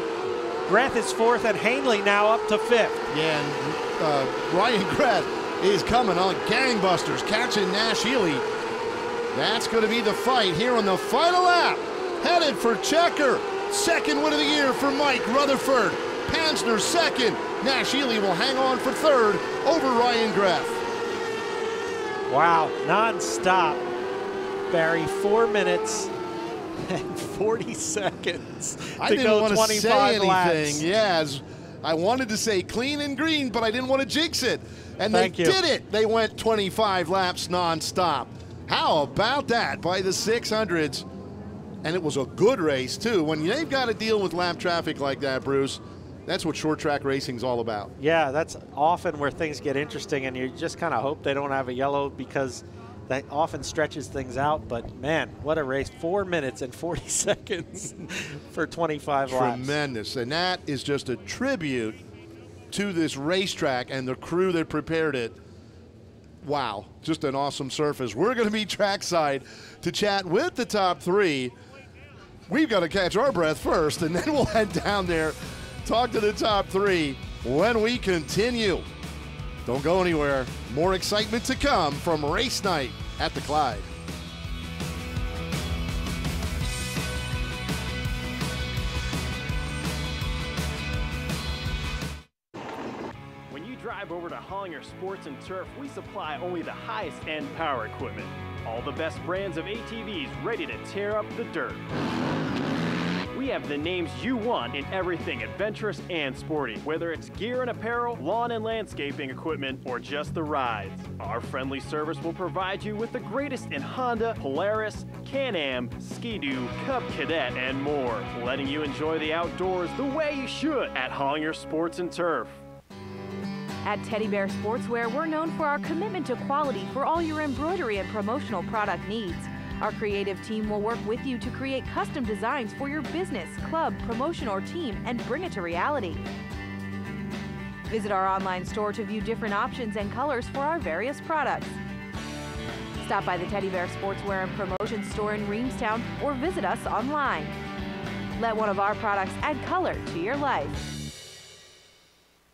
Greth is 4th, and Hanley now up to 5th. Yeah, and Ryan Greth is coming on gangbusters, catching Nash Ely. That's going to be the fight here on the final lap. Headed for Checker. 2nd win of the year for Mike Rutherford. Pansner 2nd. Nash Ely will hang on for 3rd over Ryan Greth. Wow, non-stop. Barry, 4 minutes and 40 seconds I to didn't go want to 25 say anything. laps. Yes, I wanted to say clean and green, but I didn't want to jinx it. And Thank they you. did it. They went 25 laps nonstop. How about that by the 600s? And it was a good race, too. When they've got to deal with lap traffic like that, Bruce, that's what short track racing's all about. Yeah, that's often where things get interesting, and you just kind of hope they don't have a yellow because that often stretches things out. But, man, what a race. 4 minutes and 40 seconds for 25 laps. Tremendous. And that is just a tribute to this racetrack and the crew that prepared it. Wow, just an awesome surface. We're going to be trackside to chat with the top 3. We've got to catch our breath first, and then we'll head down there, talk to the top 3 when we continue. Don't go anywhere. More excitement to come from race night at the Clyde. When you drive over to Hollinger Sports and Turf, we supply only the highest end power equipment. All the best brands of ATVs ready to tear up the dirt. We have the names you want in everything adventurous and sporty, whether it's gear and apparel, lawn and landscaping equipment, or just the rides. Our friendly service will provide you with the greatest in Honda, Polaris, Can-Am, Ski-Doo, Cub Cadet, and more, letting you enjoy the outdoors the way you should at Hollinger Sports and Turf. At Teddy Bear Sportswear, we're known for our commitment to quality for all your embroidery and promotional product needs. Our creative team will work with you to create custom designs for your business, club, promotion, or team and bring it to reality. Visit our online store to view different options and colors for our various products. Stop by the Teddy Bear Sportswear and Promotion store in Reamstown or visit us online. Let one of our products add color to your life.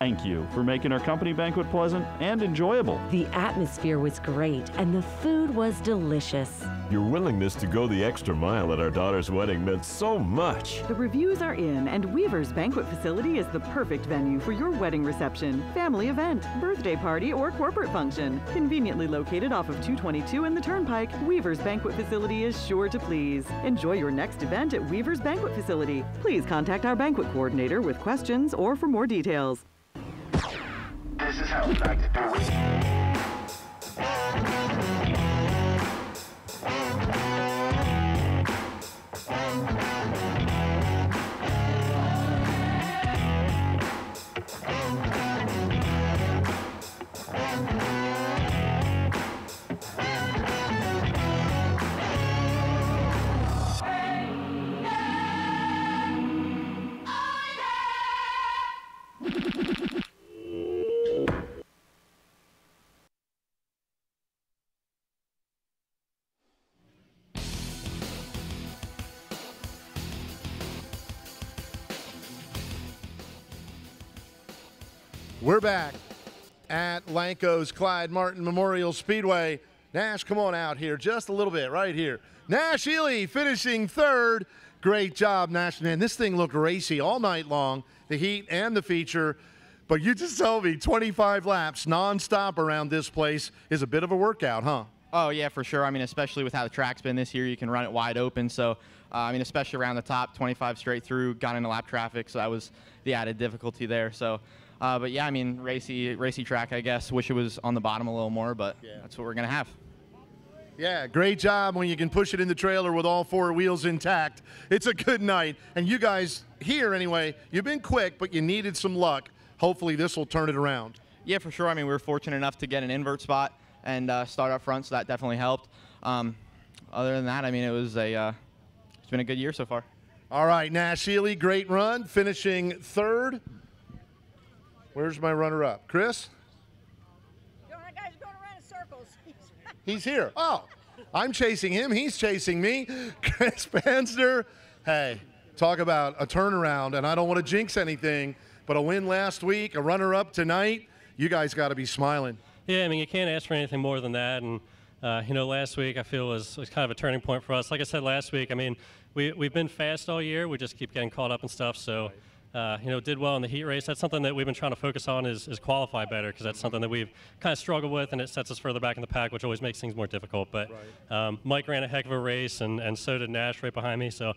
Thank you for making our company banquet pleasant and enjoyable. The atmosphere was great and the food was delicious. Your willingness to go the extra mile at our daughter's wedding meant so much. The reviews are in, and Weaver's Banquet Facility is the perfect venue for your wedding reception, family event, birthday party, or corporate function. Conveniently located off of 222 and the Turnpike, Weaver's Banquet Facility is sure to please. Enjoy your next event at Weaver's Banquet Facility. Please contact our banquet coordinator with questions or for more details. This is how we like to do it. We're back at Lanco's Clyde Martin Memorial Speedway. Nash, come on out here just a little bit right here. Nash Ely finishing 3rd. Great job, Nash. Man, this thing looked racy all night long, the heat and the feature. But you just told me 25 laps nonstop around this place is a bit of a workout, huh? Oh, yeah, for sure. I mean, especially with how the track's been this year, you can run it wide open. So, I mean, especially around the top, 25 straight through, got into lap traffic, so that was the added difficulty there. So, but yeah, I mean, racy track, I guess. Wish it was on the bottom a little more, but that's what we're going to have. Yeah, great job when you can push it in the trailer with all 4 wheels intact. It's a good night. And you guys here, anyway, you've been quick, but you needed some luck. Hopefully this will turn it around. Yeah, for sure. I mean, we were fortunate enough to get an invert spot and start up front, so that definitely helped. Other than that, I mean, it's been a good year so far. All right, Nash Healy, great run, finishing 3rd. Where's my runner-up? Chris? That guy's going around in circles. He's here. Oh, I'm chasing him. He's chasing me. Chris Pansner. Hey, talk about a turnaround, and I don't want to jinx anything, but a win last week, a runner-up tonight. You guys got to be smiling. Yeah, I mean, you can't ask for anything more than that. And, you know, last week I feel was kind of a turning point for us. Like I said last week, I mean, we've been fast all year. We just keep getting caught up and stuff. So, you know, did well in the heat race. That's something that we've been trying to focus on is qualify better, because that's something that we've kind of struggled with, and it sets us further back in the pack, which always makes things more difficult. But Mike ran a heck of a race, and so did Nash right behind me. So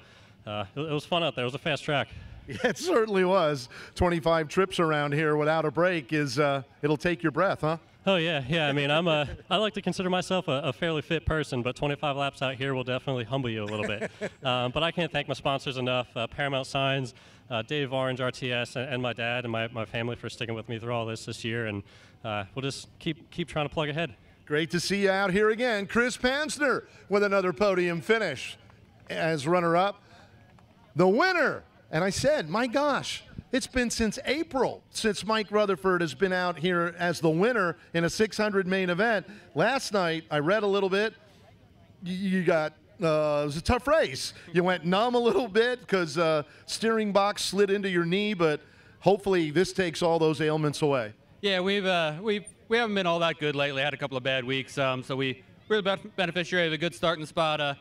it was fun out there. It was a fast track. Yeah, it certainly was. 25 trips around here without a break is it'll take your breath, huh? Oh yeah. I mean, I like to consider myself a fairly fit person, but 25 laps out here will definitely humble you a little bit. But I can't thank my sponsors enough: Paramount Signs, Dave Orange, RTS, and my dad and my family for sticking with me through all this year. And we'll just keep trying to plug ahead. Great to see you out here again, Chris Pansner, with another podium finish as runner-up. The winner. And I said, my gosh, it's been since April since Mike Rutherford has been out here as the winner in a 600 main event. Last night, I read a little bit. You got, it was a tough race. You went numb a little bit because steering box slid into your knee, but hopefully this takes all those ailments away. Yeah, we haven't been all that good lately. Had a couple of bad weeks, so we're the beneficiary of a good start in the spot.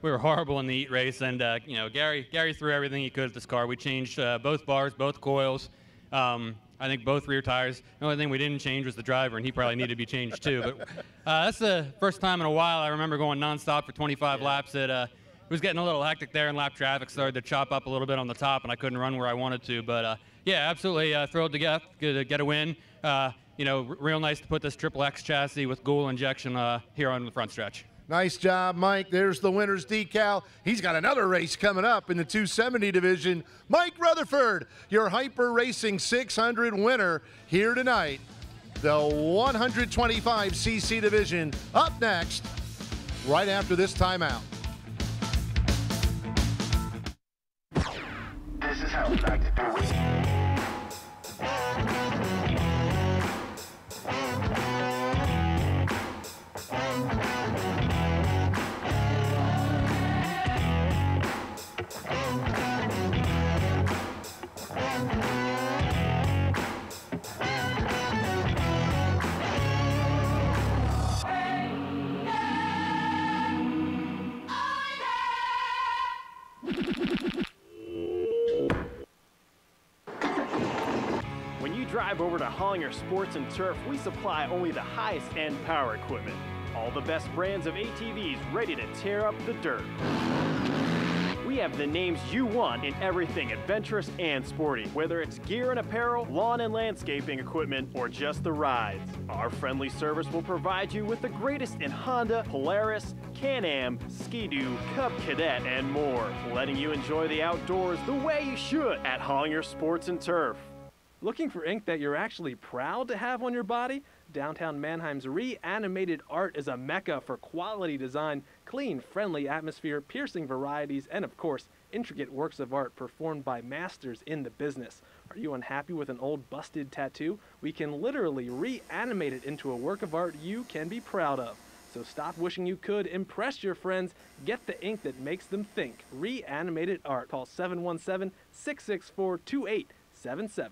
We were horrible in the heat race, and you know, Gary threw everything he could at this car. We changed both bars, both coils. I think both rear tires. The only thing we didn't change was the driver, and he probably needed to be changed too. But that's the first time in a while I remember going nonstop for 25 laps. It was getting a little hectic there, and lap traffic started to chop up a little bit on the top, and I couldn't run where I wanted to. But yeah, absolutely thrilled to get a win. You know, real nice to put this XXX chassis with Gould injection here on the front stretch. Nice job, Mike. There's the winner's decal. He's got another race coming up in the 270 division. Mike Rutherford, your Hyper Racing 600 winner here tonight. The 125cc division up next, right after this timeout. This is how we like to do it. Drive over to Hollinger Sports and Turf. We supply only the highest end power equipment. All the best brands of ATVs ready to tear up the dirt. We have the names you want in everything adventurous and sporty, whether it's gear and apparel, lawn and landscaping equipment, or just the rides. Our friendly service will provide you with the greatest in Honda, Polaris, Can-Am, Ski-Doo, Cub Cadet, and more, letting you enjoy the outdoors the way you should at Hollinger Sports and Turf. Looking for ink that you're actually proud to have on your body? Downtown Mannheim's Reanimated Art is a mecca for quality design, clean, friendly atmosphere, piercing varieties, and of course, intricate works of art performed by masters in the business. Are you unhappy with an old busted tattoo? We can literally reanimate it into a work of art you can be proud of. So stop wishing you could, impress your friends, get the ink that makes them think. Reanimated Art. Call 717-664-2877.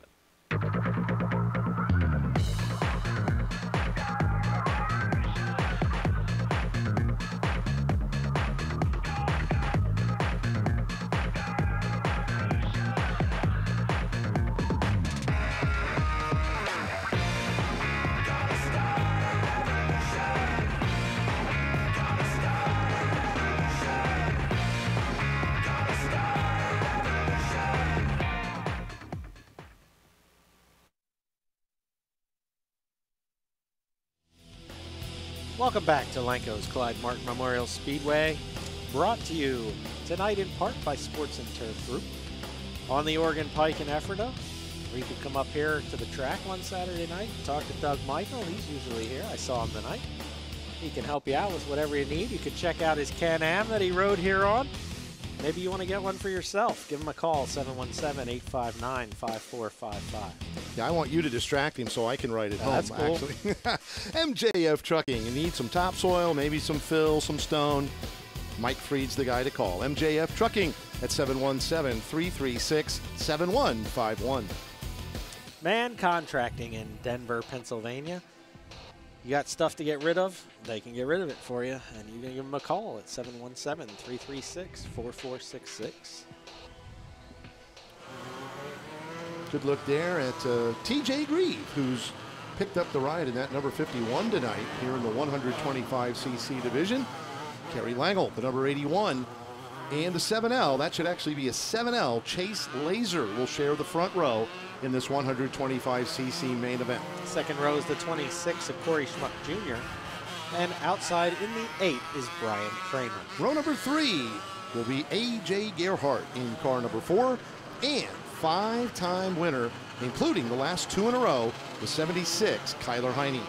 Welcome back to Lanco's Clyde Martin Memorial Speedway, brought to you tonight in part by Sports and Turf Group on the Oregon Pike in Ephrata. Or you could come up here to the track one Saturday night and talk to Doug Michael. He's usually here. I saw him tonight. He can help you out with whatever you need. You can check out his Can-Am that he rode here on. Maybe you want to get one for yourself. Give him a call, 717-859-5455. Yeah, I want you to distract him so I can ride it home, that's cool. actually. MJF Trucking. You need some topsoil, maybe some fill, some stone. Mike Freed's the guy to call. MJF Trucking at 717-336-7151. Man Contracting in Denver, Pennsylvania. You got stuff to get rid of, they can get rid of it for you. And you can give them a call at 717-336-4466. Good look there at TJ Grieve, who's picked up the ride in that number 51 tonight here in the 125cc division. Kerry Langle, the number 81, and the 7L. That should actually be a 7L. Chase Laser will share the front row in this 125cc main event. Second row is the 26 of Corey Schmuck Jr. And outside in the 8 is Brian Kramer. Row number 3 will be A.J. Gerhardt in car number 4, and 5-time winner, including the last 2 in a row, the 76, Kyler Heine.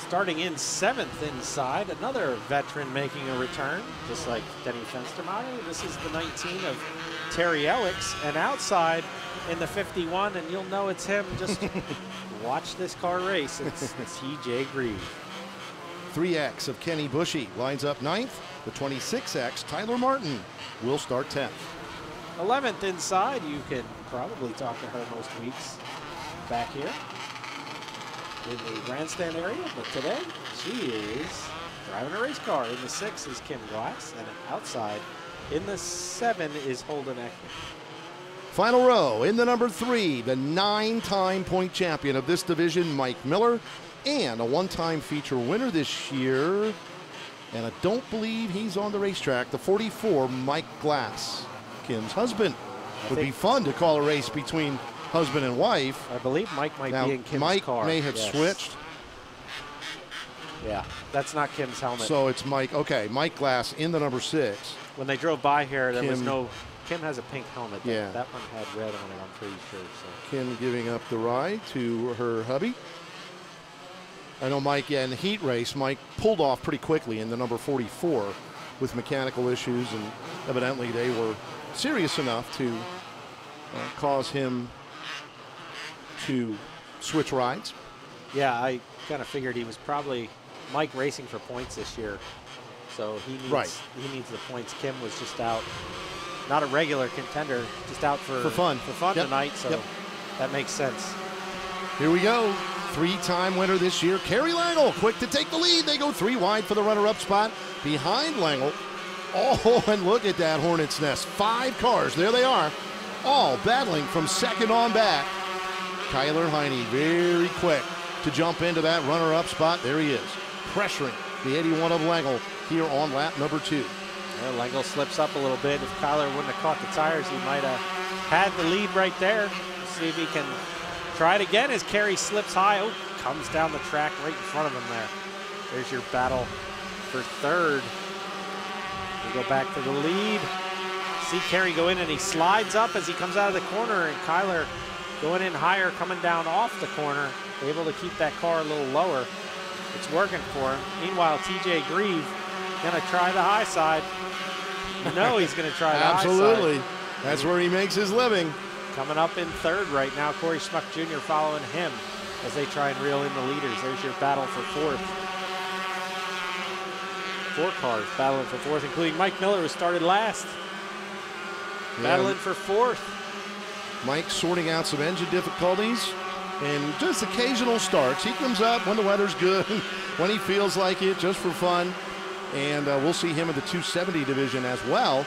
Starting in 7th inside, another veteran making a return, just like Denny Fenstermeyer. This is the 19 of Terry Ellix, and outside in the 51, and you'll know it's him. Just watch this car race. It's TJ Grieve. 3X of Kenny Bushy lines up 9th. The 26X, Tyler Martin, will start 10th. 11th inside, you can probably talk to her most weeks back here in the grandstand area, but today she is driving a race car. In the 6 is Kim Glass, and outside in the 7 is Holden Eckman. Final row in the number 3, the 9-time point champion of this division, Mike Miller, and a one-time feature winner this year, and I don't believe he's on the racetrack, the 44, Mike Glass, Kim's husband. Would be fun to call a race between husband and wife. I believe Mike might be in Kim's Mike car. Mike may have switched. Yeah, that's not Kim's helmet. So it's Mike. Okay, Mike Glass in the number 6. When they drove by here, there was no. Kim has a pink helmet. Yeah. That one had red on it, I'm pretty sure. So. Kim giving up the ride to her hubby. I know Mike, in the heat race, Mike pulled off pretty quickly in the number 44 with mechanical issues, and evidently they were serious enough to cause him to switch rides. Yeah, I kind of figured he was probably Mike racing for points this year, so he needs the points. Kim was just out, not a regular contender, just out for fun tonight, so that makes sense. Here we go. 3-time winner this year, Kerry Langle, quick to take the lead. They go 3 wide for the runner-up spot behind Langle. Oh, and look at that hornet's nest. 5 cars, there they are, all battling from second on back. Kyler Heine very quick to jump into that runner-up spot. There he is, pressuring the 81 of Langle here on lap number 2. Yeah, Langle slips up a little bit. If Kyler wouldn't have caught the tires, he might have had the lead right there. Let's see if he can try it again as Kerry slips high. Oh, comes down the track right in front of him there. There's your battle for third. We go back to the lead. See Kerry go in, and he slides up as he comes out of the corner, and Kyler going in higher, coming down off the corner, able to keep that car a little lower. It's working for him. Meanwhile, TJ Grieve gonna try the high side. You know he's gonna try the high side. Absolutely. That's where he makes his living. Coming up in third right now, Corey Schmuck Jr. following him as they try and reel in the leaders. There's your battle for fourth. 4 cars battling for fourth, including Mike Miller, who started last. Battling for fourth. Mike sorting out some engine difficulties and just occasional starts. He comes up when the weather's good, when he feels like it, just for fun. And we'll see him in the 270 division as well.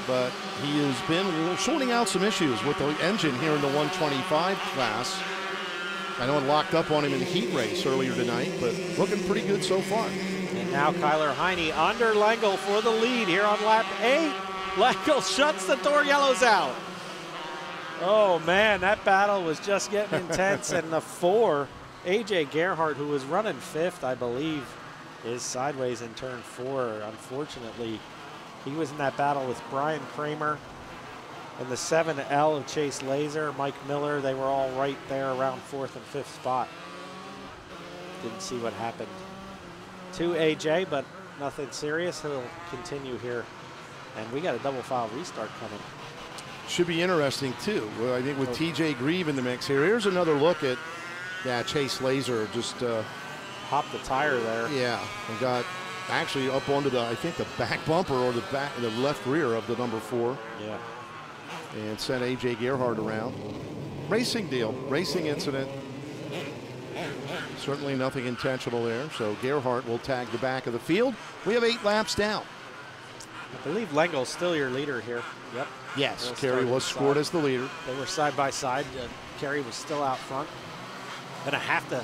But he has been sorting out some issues with the engine here in the 125 class. I know it locked up on him in the heat race earlier tonight, but looking pretty good so far. And now Kyler Heine under Langle for the lead here on lap 8. Langle shuts the door, yellows out. Oh man, that battle was just getting intense, and the 4 A.J. Gerhardt, who was running 5th, I believe, is sideways in turn 4. Unfortunately, he was in that battle with Brian Kramer and the 7L of Chase Laser, Mike Miller. They were all right there around 4th and 5th spot. Didn't see what happened to AJ, but nothing serious. He'll continue here. And we got a double file restart coming. Should be interesting too. Well, I think with TJ Grieve in the mix here. Here's another look at Chase Laser just popped the tire there. Yeah, and got actually up onto the, I think the back bumper or the left rear of the number 4. Yeah. And sent AJ Gerhardt around. Racing deal, racing incident. Certainly nothing intentional there. So Gerhardt will tag the back of the field. We have 8 laps down. I believe Lengel's still your leader here. Yep. Yes, Kerry was scored as the leader. They were side by side. Kerry was still out front. Gonna have to,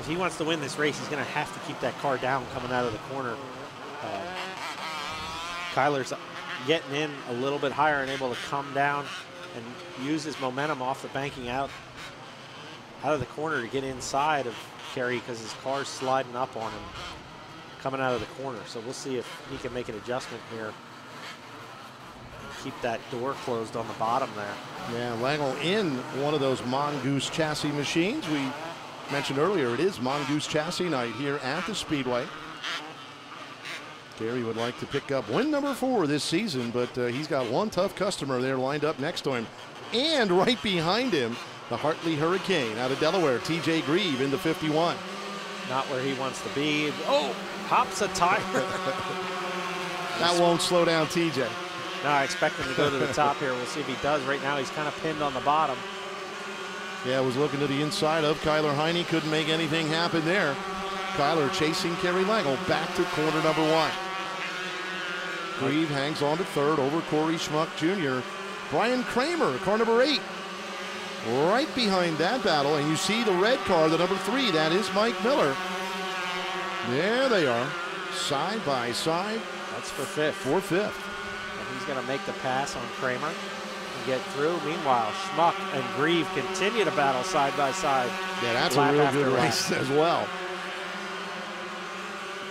if he wants to win this race, he's gonna have to keep that car down coming out of the corner. Kyler's getting in a little bit higher and able to come down and use his momentum off the banking out of the corner to get inside of Kerry because his car's sliding up on him coming out of the corner. So we'll see if he can make an adjustment here. Keep that door closed on the bottom there. Yeah, Langle in one of those Mongoose chassis machines. We mentioned earlier it is Mongoose chassis night here at the Speedway. Gary would like to pick up win number 4 this season, but he's got one tough customer there lined up next to him. And right behind him, the Hartley Hurricane out of Delaware, TJ Grieve in the 51. Not where he wants to be. Oh, pops a tire. That won't slow down TJ. No, I expect him to go to the top here. We'll see if he does. Right now, he's kind of pinned on the bottom. Yeah, was looking to the inside of Kyler Heine. Couldn't make anything happen there. Kyler chasing Kerry Langle back to corner number 1. Grieve hangs on to 3rd over Corey Schmuck Jr. Brian Kramer, car number 8. Right behind that battle, and you see the red car, the number 3. That is Mike Miller. There they are, side by side. That's for 5th. For 5th. He's going to make the pass on Kramer and get through. Meanwhile, Schmuck and Grieve continue to battle side by side. Yeah, that's a real good race as well.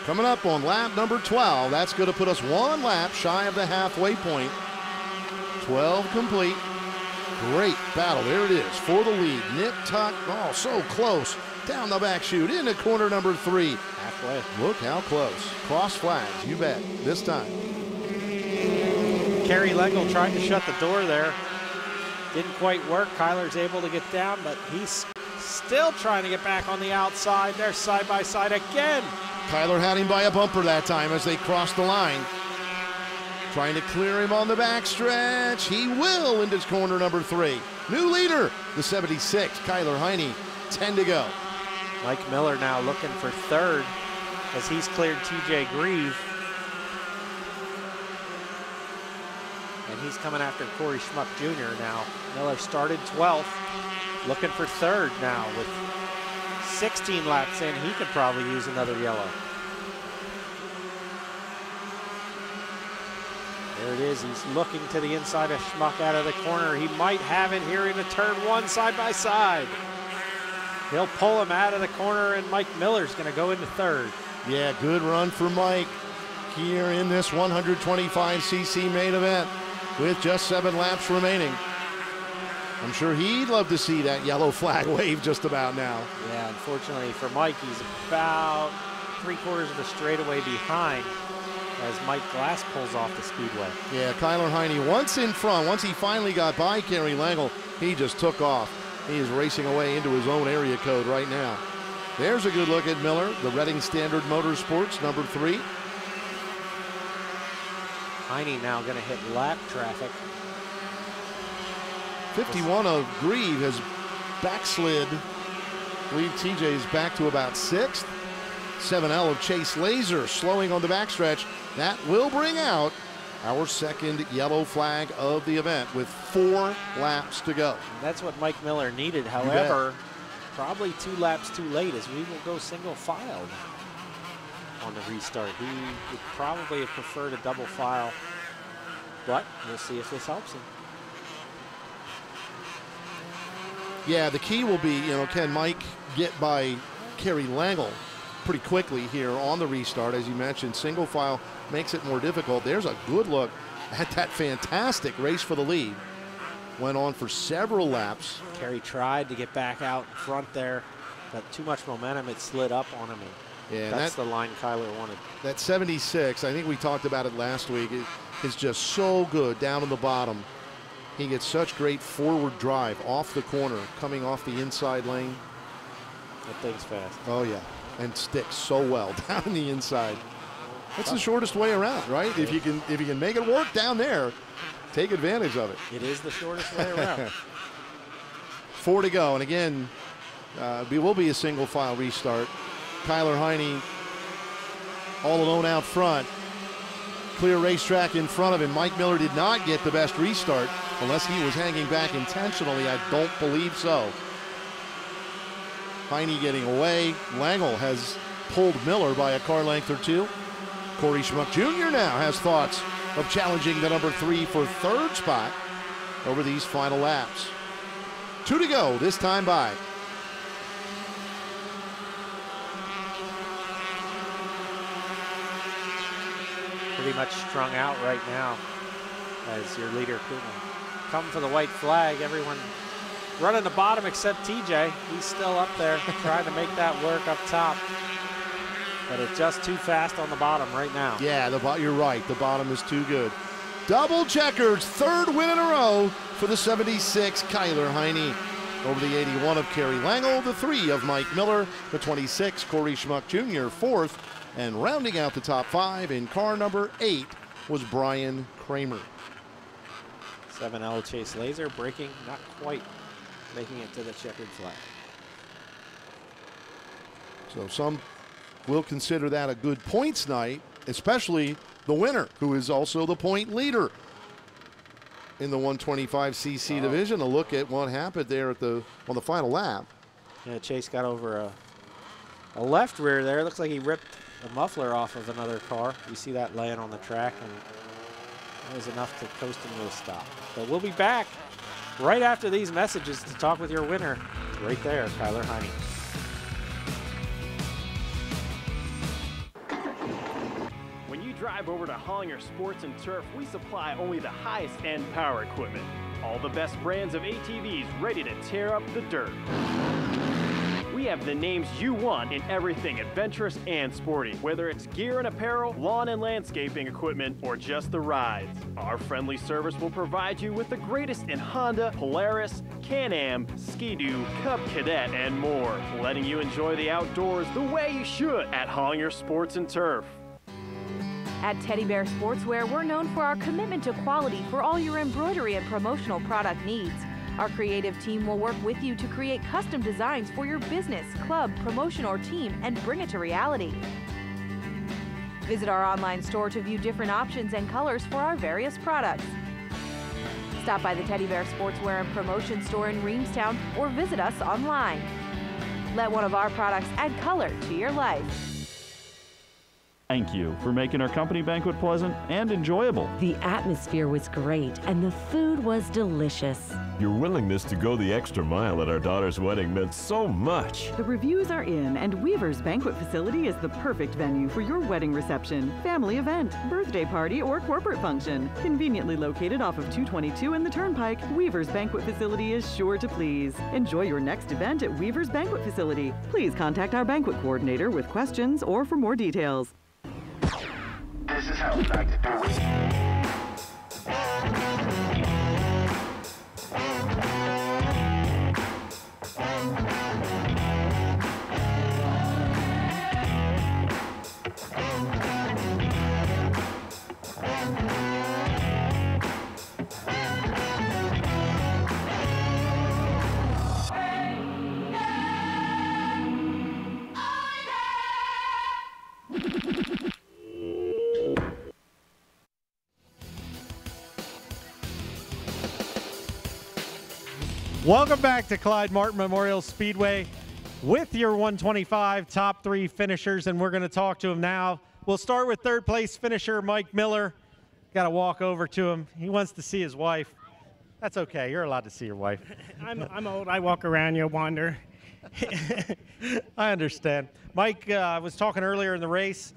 Coming up on lap number 12, that's going to put us 1 lap shy of the halfway point. 12 complete. Great battle. There it is for the lead. Nip tuck. Oh, so close. Down the back chute into corner number 3. Halfway. Look how close. Cross flags, you bet. This time. Kerry Langle tried to shut the door there. Didn't quite work. Kyler's able to get down, but he's still trying to get back on the outside. They're side by side again. Kyler had him by a bumper that time as they crossed the line. Trying to clear him on the backstretch. He will into corner number 3. New leader, the 76, Kyler Heine. 10 to go. Mike Miller now looking for 3rd as he's cleared TJ Grieve. And he's coming after Corey Schmuck Jr. now. Miller started 12th, looking for 3rd now. With 16 laps in, he could probably use another yellow. There it is. He's looking to the inside of Schmuck out of the corner. He might have it here into turn 1 side by side. He'll pull him out of the corner, and Mike Miller's going to go into 3rd. Yeah, good run for Mike here in this 125cc main event with just 7 laps remaining. I'm sure he'd love to see that yellow flag wave just about now. Yeah, unfortunately for Mike, he's about 3/4 of the straightaway behind as Mike Glass pulls off the speedway. Yeah, Kyler Heine once in front, once he finally got by Kerry Langle, he just took off. He is racing away into his own area code right now. There's a good look at Miller, the Reading Standard Motorsports, number 3. Heine now going to hit lap traffic. 51 of Grieve has backslid. I believe TJ's back to about 6th. 7L of Chase Laser slowing on the backstretch. That will bring out our 2nd yellow flag of the event with 4 laps to go. And that's what Mike Miller needed. However, probably 2 laps too late as we will go single file on the restart. He would probably have preferred a double file, but we'll see if this helps him. Yeah, the key will be, can Mike get by Kerry Langle pretty quickly here on the restart? As you mentioned, single file makes it more difficult. There's a good look at that fantastic race for the lead. Went on for several laps. Kerry tried to get back out in front there, but too much momentum, it slid up on him. Yeah, that's the line Kyler wanted. That 76, I think we talked about it last week, it is just so good down in the bottom. He gets such great forward drive off the corner, coming off the inside lane. That thing's fast. Oh, yeah, and sticks so well down the inside. That's the shortest way around, right? If you can make it work down there, take advantage of it. It is the shortest way around. 4 to go, and again, it will be a single file restart. Kyler Heine all alone out front. Clear racetrack in front of him. Mike Miller did not get the best restart unless he was hanging back intentionally. I don't believe so. Heine getting away. Langle has pulled Miller by a car length or two. Corey Schmuck Jr. now has thoughts of challenging the number 3 for third spot over these final laps. 2 to go, this time by. Pretty much strung out right now as your leader couldn't come for the white flag. Everyone running the bottom except TJ. He's still up there trying to make that work up top. But it's just too fast on the bottom right now. Yeah, you're right. The bottom is too good. Double checkers, third win in a row for the 76, Kyler Heine. Over the 81 of Kerry Langle, the 3 of Mike Miller, the 26, Corey Schmuck Jr., 4th. And rounding out the top 5 in car number 8 was Brian Kramer. 7L Chase Laser breaking, not quite making it to the checkered flag. So some will consider that a good points night, especially the winner, who is also the point leader in the 125cc division. A look at what happened there on the final lap. Yeah, Chase got over a left rear there. Looks like he ripped a muffler off of another car. You see that laying on the track, and that was enough to coast him to a stop. But we'll be back right after these messages to talk with your winner. Right there, Kyler Heine. When you drive over to Hollinger Sports and Turf, we supply only the highest end power equipment. All the best brands of ATVs ready to tear up the dirt. We have the names you want in everything adventurous and sporty, whether it's gear and apparel, lawn and landscaping equipment, or just the rides. Our friendly service will provide you with the greatest in Honda, Polaris, Can-Am, Ski-Doo, Cub Cadet, and more, letting you enjoy the outdoors the way you should at Hollinger Sports and Turf. At Teddy Bear Sportswear, we're known for our commitment to quality for all your embroidery and promotional product needs. Our creative team will work with you to create custom designs for your business, club, promotion, or team and bring it to reality. Visit our online store to view different options and colors for our various products. Stop by the Teddy Bear Sportswear and Promotion store in Reamstown or visit us online. Let one of our products add color to your life. Thank you for making our company banquet pleasant and enjoyable. The atmosphere was great and the food was delicious. Your willingness to go the extra mile at our daughter's wedding meant so much. The reviews are in, and Weaver's Banquet Facility is the perfect venue for your wedding reception, family event, birthday party, or corporate function. Conveniently located off of 222 and the Turnpike, Weaver's Banquet Facility is sure to please. Enjoy your next event at Weaver's Banquet Facility. Please contact our banquet coordinator with questions or for more details. This is how we like to do it. Welcome back to Clyde Martin Memorial Speedway with your 125 top 3 finishers, and we're going to talk to him now. We'll start with third place finisher Mike Miller. Got to walk over to him. He wants to see his wife. That's okay. You're allowed to see your wife. I'm old. I walk around, you wander. I understand. Mike, I was talking earlier in the race.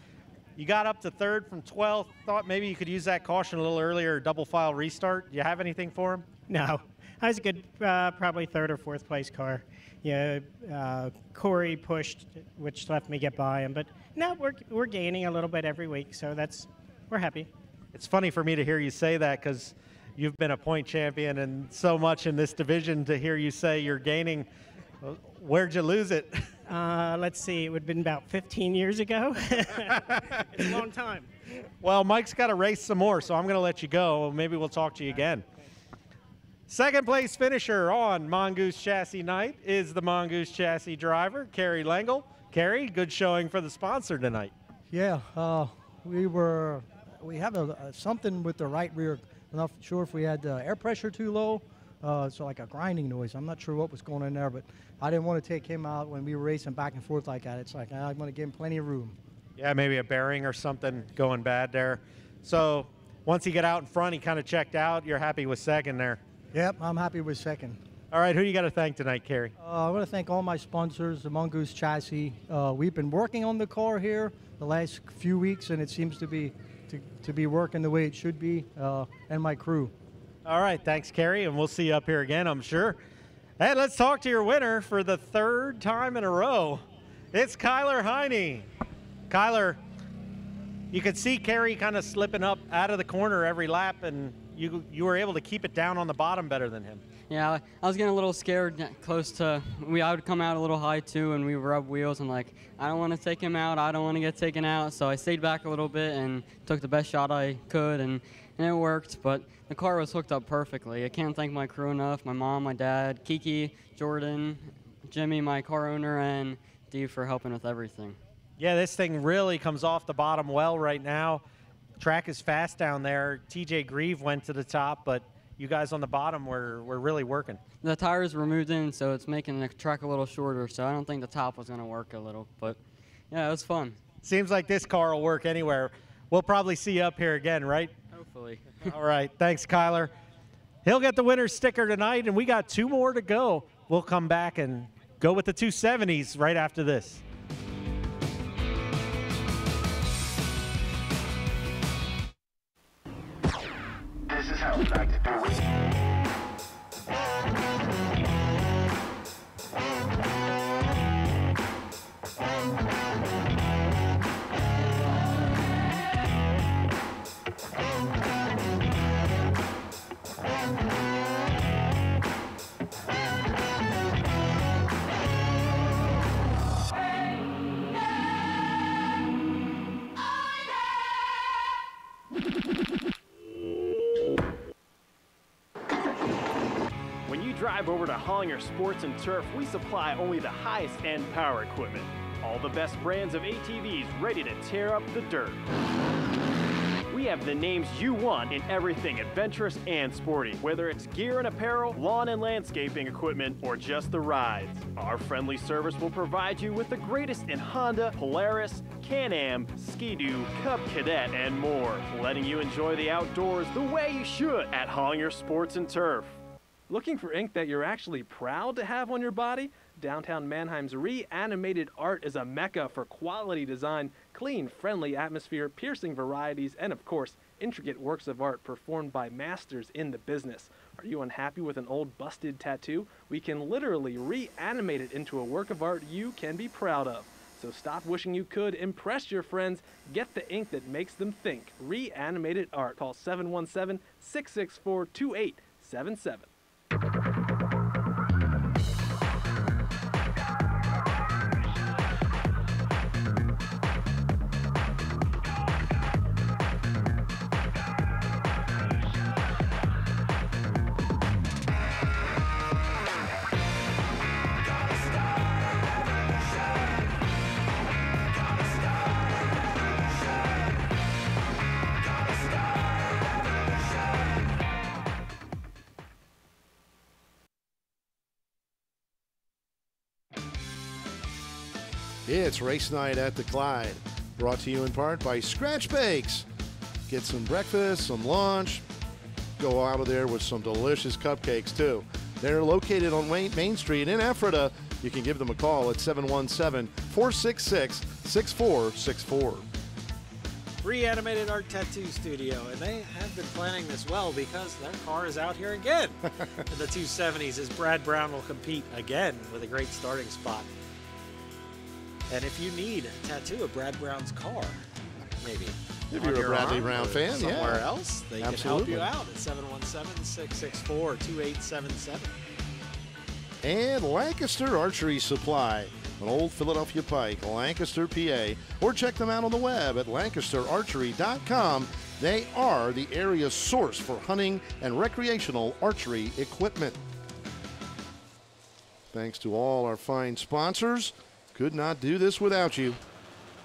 You got up to third from 12th. Thought maybe you could use that caution a little earlier, double file restart. Do you have anything for him? No. I was a good, probably third or fourth place car. Yeah, Corey pushed, which left me get by him. But no, we're gaining a little bit every week, so we're happy. It's funny for me to hear you say that because you've been a point champion and so much in this division. To hear you say you're gaining, where'd you lose it? Let's see, it would have been about 15 years ago. It's a long time. Well, Mike's got to race some more, so I'm going to let you go. Maybe we'll talk to you again. Second place finisher on Mongoose Chassis Night is the Mongoose Chassis driver, Kerry Lengel. Kerry, good showing for the sponsor tonight. Yeah, we have something with the right rear. I'm not sure if we had air pressure too low, so like a grinding noise. I'm not sure what was going on there, but I didn't want to take him out when we were racing back and forth like that. It's like I want to give him plenty of room. Yeah, maybe a bearing or something going bad there. So once he got out in front, he kind of checked out. You're happy with second there? Yep, I'm happy with second. All right, who do you got to thank tonight, Kerry? I want to thank all my sponsors, the Mongoose Chassis. We've been working on the car here the last few weeks, and it seems to be working the way it should be, and my crew. All right, thanks, Kerry, and we'll see you up here again, I'm sure. Hey, let's talk to your winner for the third time in a row. It's Kyler Heine. Kyler, you could see Kerry kind of slipping up out of the corner every lap, and you were able to keep it down on the bottom better than him. Yeah, I was getting a little scared close to, I would come out a little high too, and we rub wheels, and like, I don't want to take him out, I don't want to get taken out, so I stayed back a little bit and took the best shot I could, and it worked, but the car was hooked up perfectly. I can't thank my crew enough, my mom, my dad, Kiki, Jordan, Jimmy, my car owner, and Dee for helping with everything. Yeah, this thing really comes off the bottom well right now. Track is fast down there. TJ Grieve went to the top, but you guys on the bottom were really working. The tires were moved in, so it's making the track a little shorter, so I don't think the top was going to work a little, but yeah, it was fun. Seems like this car will work anywhere. We'll probably see you up here again, right? Hopefully. All right, thanks, Kyler. He'll get the winner's sticker tonight, and we got 2 more to go. We'll come back and go with the 270s right after this. This is how we like to do it. Drive over to Hollinger Sports and Turf, we supply only the highest end power equipment. All the best brands of ATVs ready to tear up the dirt. We have the names you want in everything adventurous and sporty, whether it's gear and apparel, lawn and landscaping equipment, or just the rides. Our friendly service will provide you with the greatest in Honda, Polaris, Can-Am, Ski-Doo, Cub Cadet, and more, letting you enjoy the outdoors the way you should at Hollinger Sports and Turf. Looking for ink that you're actually proud to have on your body? Downtown Mannheim's Reanimated Art is a mecca for quality design, clean, friendly atmosphere, piercing varieties, and of course, intricate works of art performed by masters in the business. Are you unhappy with an old busted tattoo? We can literally reanimate it into a work of art you can be proud of. So stop wishing you could, impress your friends, get the ink that makes them think. Reanimated Art. Call 717-664-2877. It's race night at the Clyde, brought to you in part by Scratch Bakes. Get some breakfast, some lunch, go out of there with some delicious cupcakes, too. They're located on Main Street in Ephrata. You can give them a call at 717-466-6464. Reanimated Art Tattoo Studio, and they have been planning this well because their car is out here again in the 270s as Brad Brown will compete again with a great starting spot. And if you need a tattoo of Brad Brown's car, maybe if you're a Bradley Brown fan, somewhere else, they absolutely can help you out at 717-664-2877. And Lancaster Archery Supply on Old Philadelphia Pike, Lancaster, PA, or check them out on the web at lancasterarchery.com. They are the area source for hunting and recreational archery equipment. Thanks to all our fine sponsors. Could not do this without you,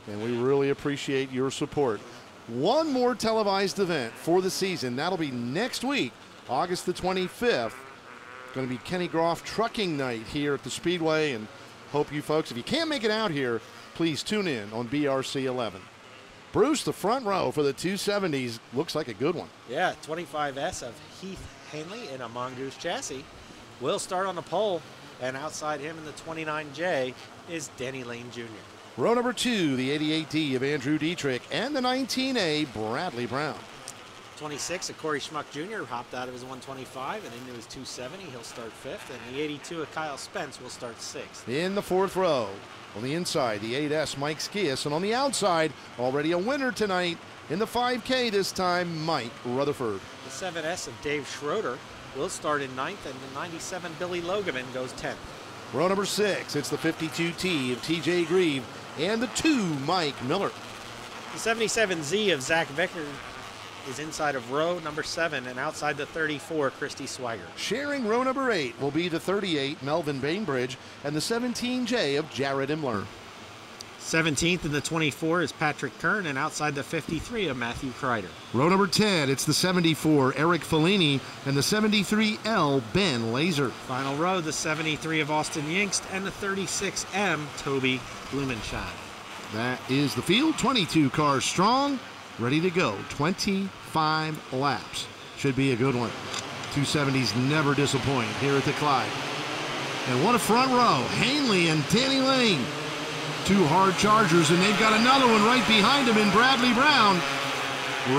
and we really appreciate your support. One more televised event for the season. That'll be next week, August the 25th. Going to be Kenny Groff Trucking Night here at the Speedway, and hope you folks, if you can't make it out here, please tune in on BRC 11. Bruce, the front row for the 270s looks like a good one. Yeah, 25S of Heath Hanley in a Mongoose chassis will start on the pole, and outside him in the 29J is Denny Lane Jr. Row number 2, the 88D of Andrew Dietrich, and the 19A, Bradley Brown. 26 of Corey Schmuck Jr. hopped out of his 125 and into his 270. He'll start 5th. And the 82 of Kyle Spence will start 6th. In the 4th row, on the inside, the 8S, Mike Skias. And on the outside, already a winner tonight in the 5K this time, Mike Rutherford. The 7S of Dave Schroeder will start in 9th. And the 97 Billy Logaman goes 10th. Row number 6, it's the 52T of TJ Grieve and the 2 Mike Miller. The 77Z of Zach Vicker is inside of row number 7 and outside the 34, Christy Swiger. Sharing row number 8 will be the 38, Melvin Bainbridge, and the 17J of Jared Imler. 17th in the 24 is Patrick Kern, and outside the 53 of Matthew Kreider. Row number 10, it's the 74, Eric Fellini, and the 73L, Ben Laser. Final row, the 73 of Austin Yingst, and the 36M, Toby Blumenscheid. That is the field, 22 cars strong. Ready to go, 25 laps. Should be a good one. 270s never disappoint here at the Clyde. And what a front row, Hanley and Danny Lane. 2 hard chargers, and they've got another one right behind him in Bradley Brown.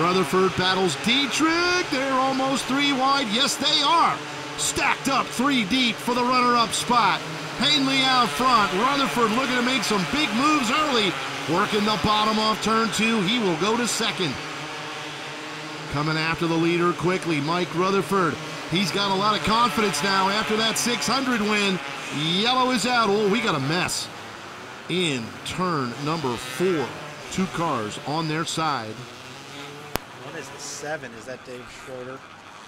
Rutherford battles Dietrich. They're almost 3 wide. Yes, they are. Stacked up 3 deep for the runner-up spot. Hanley out front. Rutherford looking to make some big moves early. Working the bottom off turn 2. He will go to 2nd. Coming after the leader quickly, Mike Rutherford. He's got a lot of confidence now after that 600 win. Yellow is out. Oh, we got a mess in turn number 4. 2 cars on their side. One is the 7. Is that Dave Schroeder?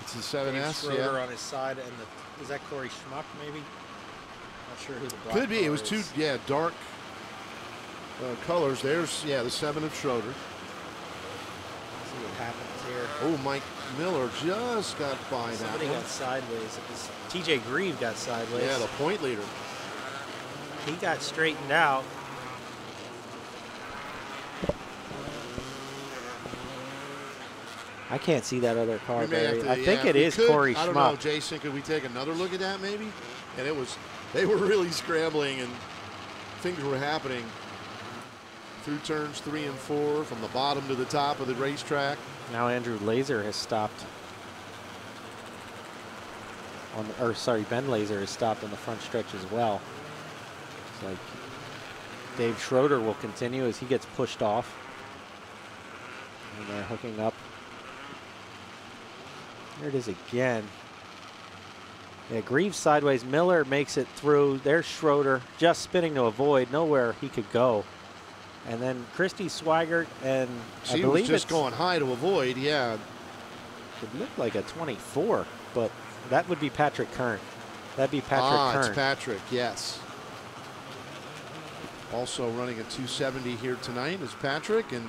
It's the 7S, Dave Schroeder on his side, and is that Corey Schmuck maybe? Not sure who the black could be. It was is. 2 dark colors. There's the 7 of Schroeder. Let's see what happens here. Oh, Mike Miller just got by that. Somebody got sideways. TJ Grieve got sideways. Yeah, the point leader. He got straightened out. I can't see that other car, Barry. I think it is Corey Schmuck. I don't know, Jason. Could we take another look at that maybe? And they were really scrambling and things were happening through turns 3 and 4 from the bottom to the top of the racetrack. Now Andrew Laser has stopped. Ben Laser has stopped on the front stretch as well. It's like Dave Schroeder will continue as he gets pushed off. And they're hooking up. There it is again. Yeah, Greaves sideways. Miller makes it through. There's Schroeder just spinning to avoid. Nowhere he could go. And then Christy Swigert, and she was just going high to avoid, yeah. It looked like a 24, but that would be Patrick Kern. That'd be Patrick Kern. It's Patrick, yes. Also running a 270 here tonight is Patrick, and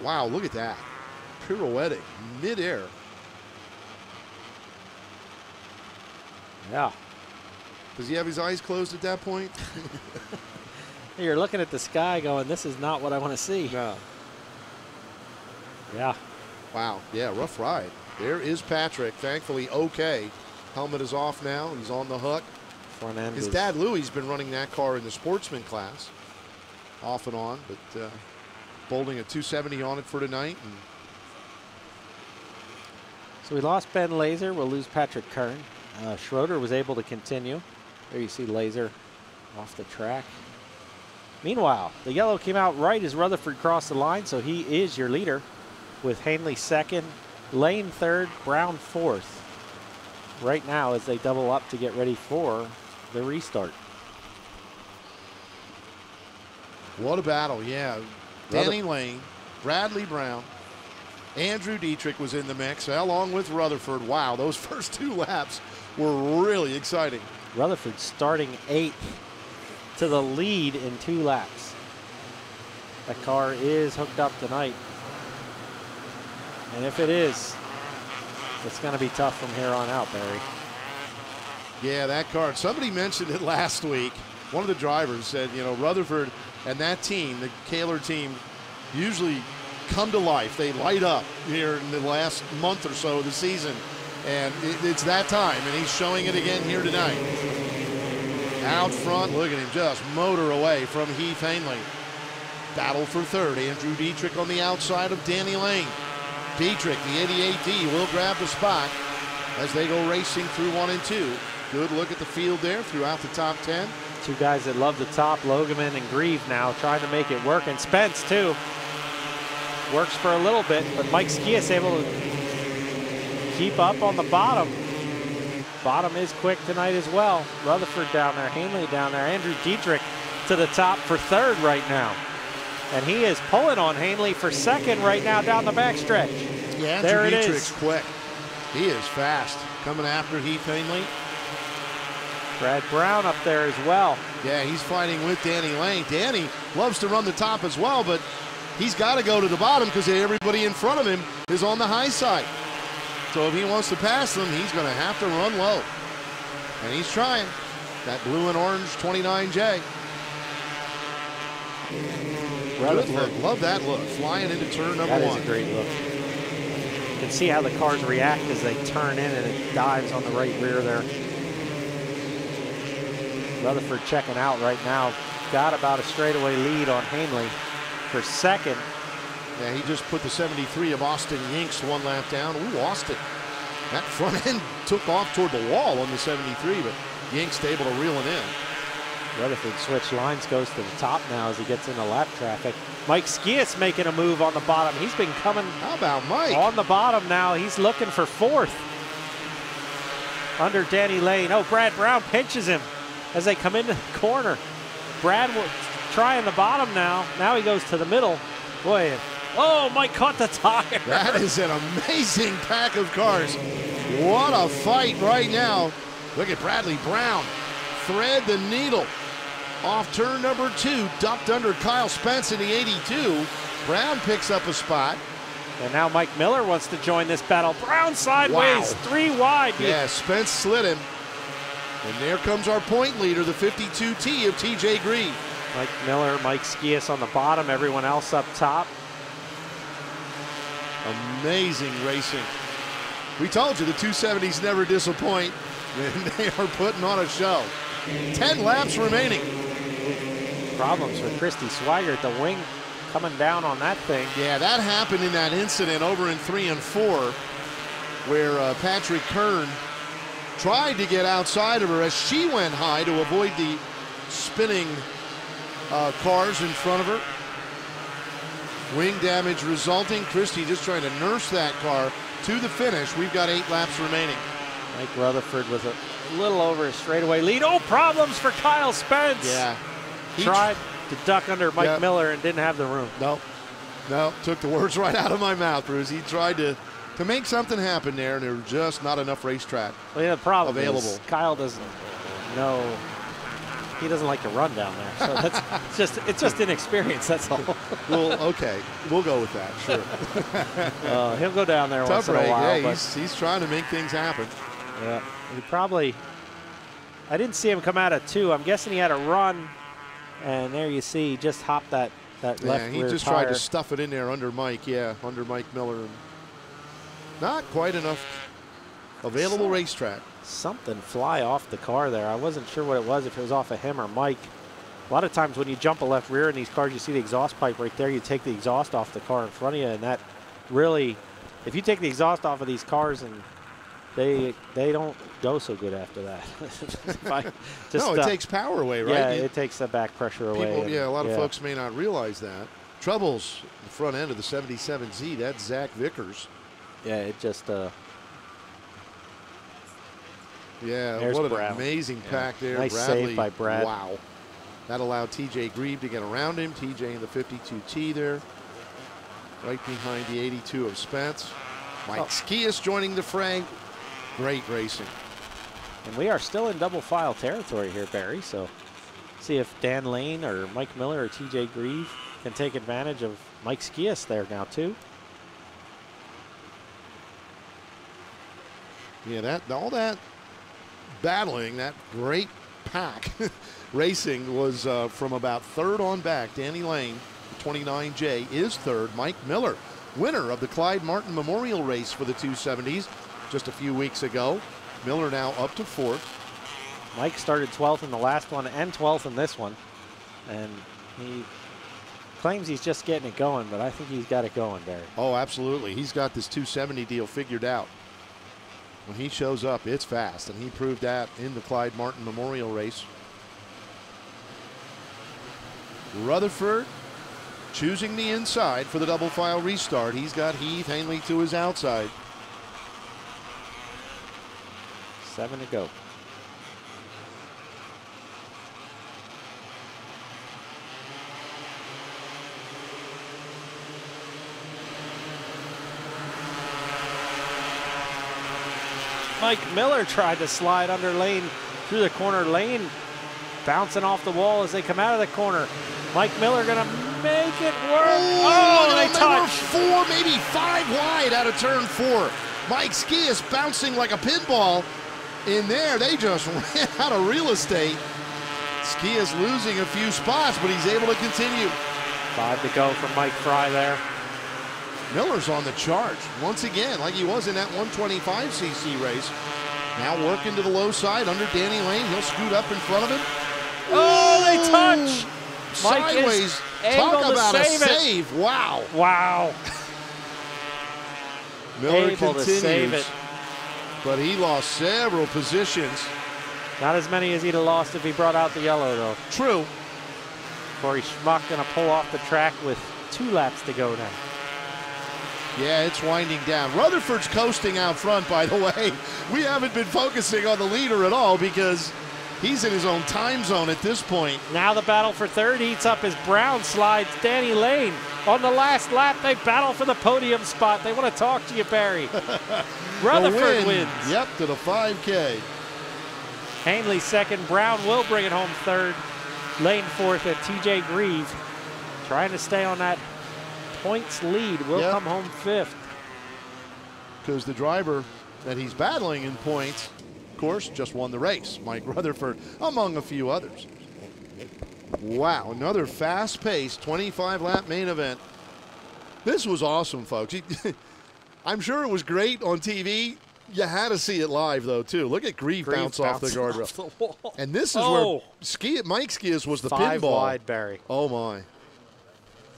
wow, look at that. Pirouetting midair. Yeah. Does he have his eyes closed at that point? You're looking at the sky going, this is not what I want to see. No. Yeah. Wow. Yeah, rough ride. There is Patrick, thankfully okay. Helmet is off now. He's on the hook. Front end. His dad, Louie's been running that car in the Sportsman class, off and on, but bolting a 270 on it for tonight. And so we lost Ben Laser. We'll lose Patrick Kern. Schroeder was able to continue. There you see Laser off the track. Meanwhile, the yellow came out right as Rutherford crossed the line, so he is your leader with Hanley second, Lane third, Brown fourth. Right now as they double up to get ready for the restart. What a battle, yeah. Danny Lane, Bradley Brown, Andrew Dietrich was in the mix, along with Rutherford. Wow, those first 2 laps were really exciting. Rutherford starting 8th to the lead in 2 laps. That car is hooked up tonight. And if it is, it's going to be tough from here on out, Barry. Yeah, that car. Somebody mentioned it last week. One of the drivers said, you know, Rutherford and that team, the Kaler team, usually come to life. They light up here in the last month or so of the season. And it's that time, and he's showing it again here tonight. Out front, look at him just motor away from Heath Hanley. Battle for third. Andrew Dietrich on the outside of Danny Lane. Dietrich, the 88D, will grab the spot as they go racing through 1 and 2. Good look at the field there throughout the top 10. 2 guys that love the top, Logeman and Grieve now trying to make it work, and Spence too. Works for a little bit, but Mike Skias able to keep up on the bottom. Bottom is quick tonight as well. Rutherford down there, Hanley down there, Andrew Dietrich to the top for third right now. And he is pulling on Hanley for second right now down the backstretch. Yeah, there Andrew it Dietrich's is. Quick. He is fast. Coming after Heath Hanley. Brad Brown up there as well. Yeah, he's fighting with Danny Lane. Danny loves to run the top as well, but he's got to go to the bottom because everybody in front of him is on the high side. So if he wants to pass them, he's going to have to run low. And he's trying. That blue and orange 29J. Good look. Love that look. Flying into turn number 1. That is a great look. You can see how the cars react as they turn in, and it dives on the right rear there. Rutherford checking out right now. Got about a straightaway lead on Hanley for second. Yeah, he just put the 73 of Austin Yinks 1 lap down. Ooh, Austin. That front end took off toward the wall on the 73, but Yinks able to reel it in. Rutherford switch lines, goes to the top now as he gets into lap traffic. Mike Skias making a move on the bottom. He's been coming. How about Mike? On the bottom now. He's looking for fourth. Under Danny Lane. Oh, Brad Brown pinches him as they come into the corner. Brad will try in the bottom now. Now he goes to the middle. Boy, oh, Mike caught the tire. That is an amazing pack of cars. What a fight right now. Look at Bradley Brown. Thread the needle. Off turn number 2, ducked under Kyle Spence in the 82. Brown picks up a spot. And now Mike Miller wants to join this battle. Brown sideways, 3 wide. Yeah, Spence slid him. And there comes our point leader, the 52T of TJ Grieve. Mike Miller, Mike Skias on the bottom, everyone else up top. Amazing racing. We told you the 270s never disappoint, and they are putting on a show. 10 laps remaining. Problems for Christy Swigert, the wing coming down on that thing. Yeah, that happened in that incident over in 3 and 4 where Patrick Kern tried to get outside of her as she went high to avoid the spinning cars in front of her. Wing damage resulting. Christy just trying to nurse that car to the finish. We've got 8 laps remaining. Mike Rutherford with a little over a straightaway lead. Oh, problems for Kyle Spence. Yeah. He tried to duck under Mike Miller and didn't have the room. Nope. No, took the words right out of my mouth, Bruce. He tried to make something happen there, and there was just not enough racetrack the problem available. Is Kyle doesn't know. He doesn't like to run down there. So that's it's just inexperience, that's all. Well, okay. We'll go with that, sure. He'll go down there Tough once in a while. Yeah, he's trying to make things happen. Yeah, he probably, I didn't see him come out at 2. I'm guessing he had a run, and there you see, he just hopped that left rear he just tire. tried to stuff it in there under Mike, under Mike Miller. Not quite enough available racetrack. Something fly off the car there. I wasn't sure what it was, if it was off of him or Mike. A lot of times when you jump a left rear in these cars, you see the exhaust pipe right there. You take the exhaust off the car in front of you, and that really, if you take the exhaust off of these cars, and they don't go so good after that. No, it takes power away, right? Yeah, it takes the back pressure away. Yeah, a lot of folks may not realize that. Troubles the front end of the 77Z. That's Zach Vickers. Yeah, it just. Yeah, There's what an Brown. amazing pack there. Nice Bradley, save by Brad. Wow. That allowed TJ Grieve to get around him. TJ in the 52T there. Right behind the 82 of Spence. Mike Skias joining the fray. Great racing. And we are still in double file territory here, Barry. So see if Dan Lane or Mike Miller or TJ Grieve can take advantage of Mike Skias there now too. Yeah, all that battling, that great pack racing was from about third on back. Danny Lane, the 29J, is third. Mike Miller, winner of the Clyde Martin Memorial Race for the 270s just a few weeks ago. Miller now up to fourth. Mike started 12th in the last one and 12th in this one. And he claims he's just getting it going, but I think he's got it going, Barry. Oh, absolutely. He's got this 270 deal figured out. When he shows up, it's fast, and he proved that in the Clyde Martin Memorial Race. Rutherford choosing the inside for the double file restart. He's got Heath Hanley to his outside. 7 to go. Mike Miller tried to slide under Lane through the corner. Lane bouncing off the wall as they come out of the corner. Mike Miller gonna make it work. Oh, they touch. 4, maybe 5 wide out of turn 4. Mike Skias bouncing like a pinball in there. They just ran out of real estate. Skias losing a few spots, but he's able to continue. 5 to go for Mike Fry there. Miller's on the charge once again, like he was in that 125cc race. Now working to the low side under Danny Lane. He'll scoot up in front of him. Oh, they touch. Sideways. Talk about a save. Wow. Wow. Miller able continues, to save it. but he lost several positions. Not as many as he'd have lost if he brought out the yellow, though. True. Corey Schmuck going to pull off the track with 2 laps to go now. Yeah, it's winding down. Rutherford's coasting out front, by the way. We haven't been focusing on the leader at all because he's in his own time zone at this point. Now the battle for third heats up as Brown slides Danny Lane. On the last lap, they battle for the podium spot. They want to talk to you, Barry. Rutherford wins. Yep, to the 5K. Hanley second. Brown will bring it home third. Lane fourth, and TJ Grieve trying to stay on that points lead. Will come home fifth. Because the driver that he's battling in points, of course, just won the race. Mike Rutherford, among a few others. Wow, another fast-paced 25-lap main event. This was awesome, folks. I'm sure it was great on TV. You had to see it live, though, too. Look at Grieve bounce off the guardrail. And this is where Mike Skias was the 5 pinball. wide, Barry. Oh, my.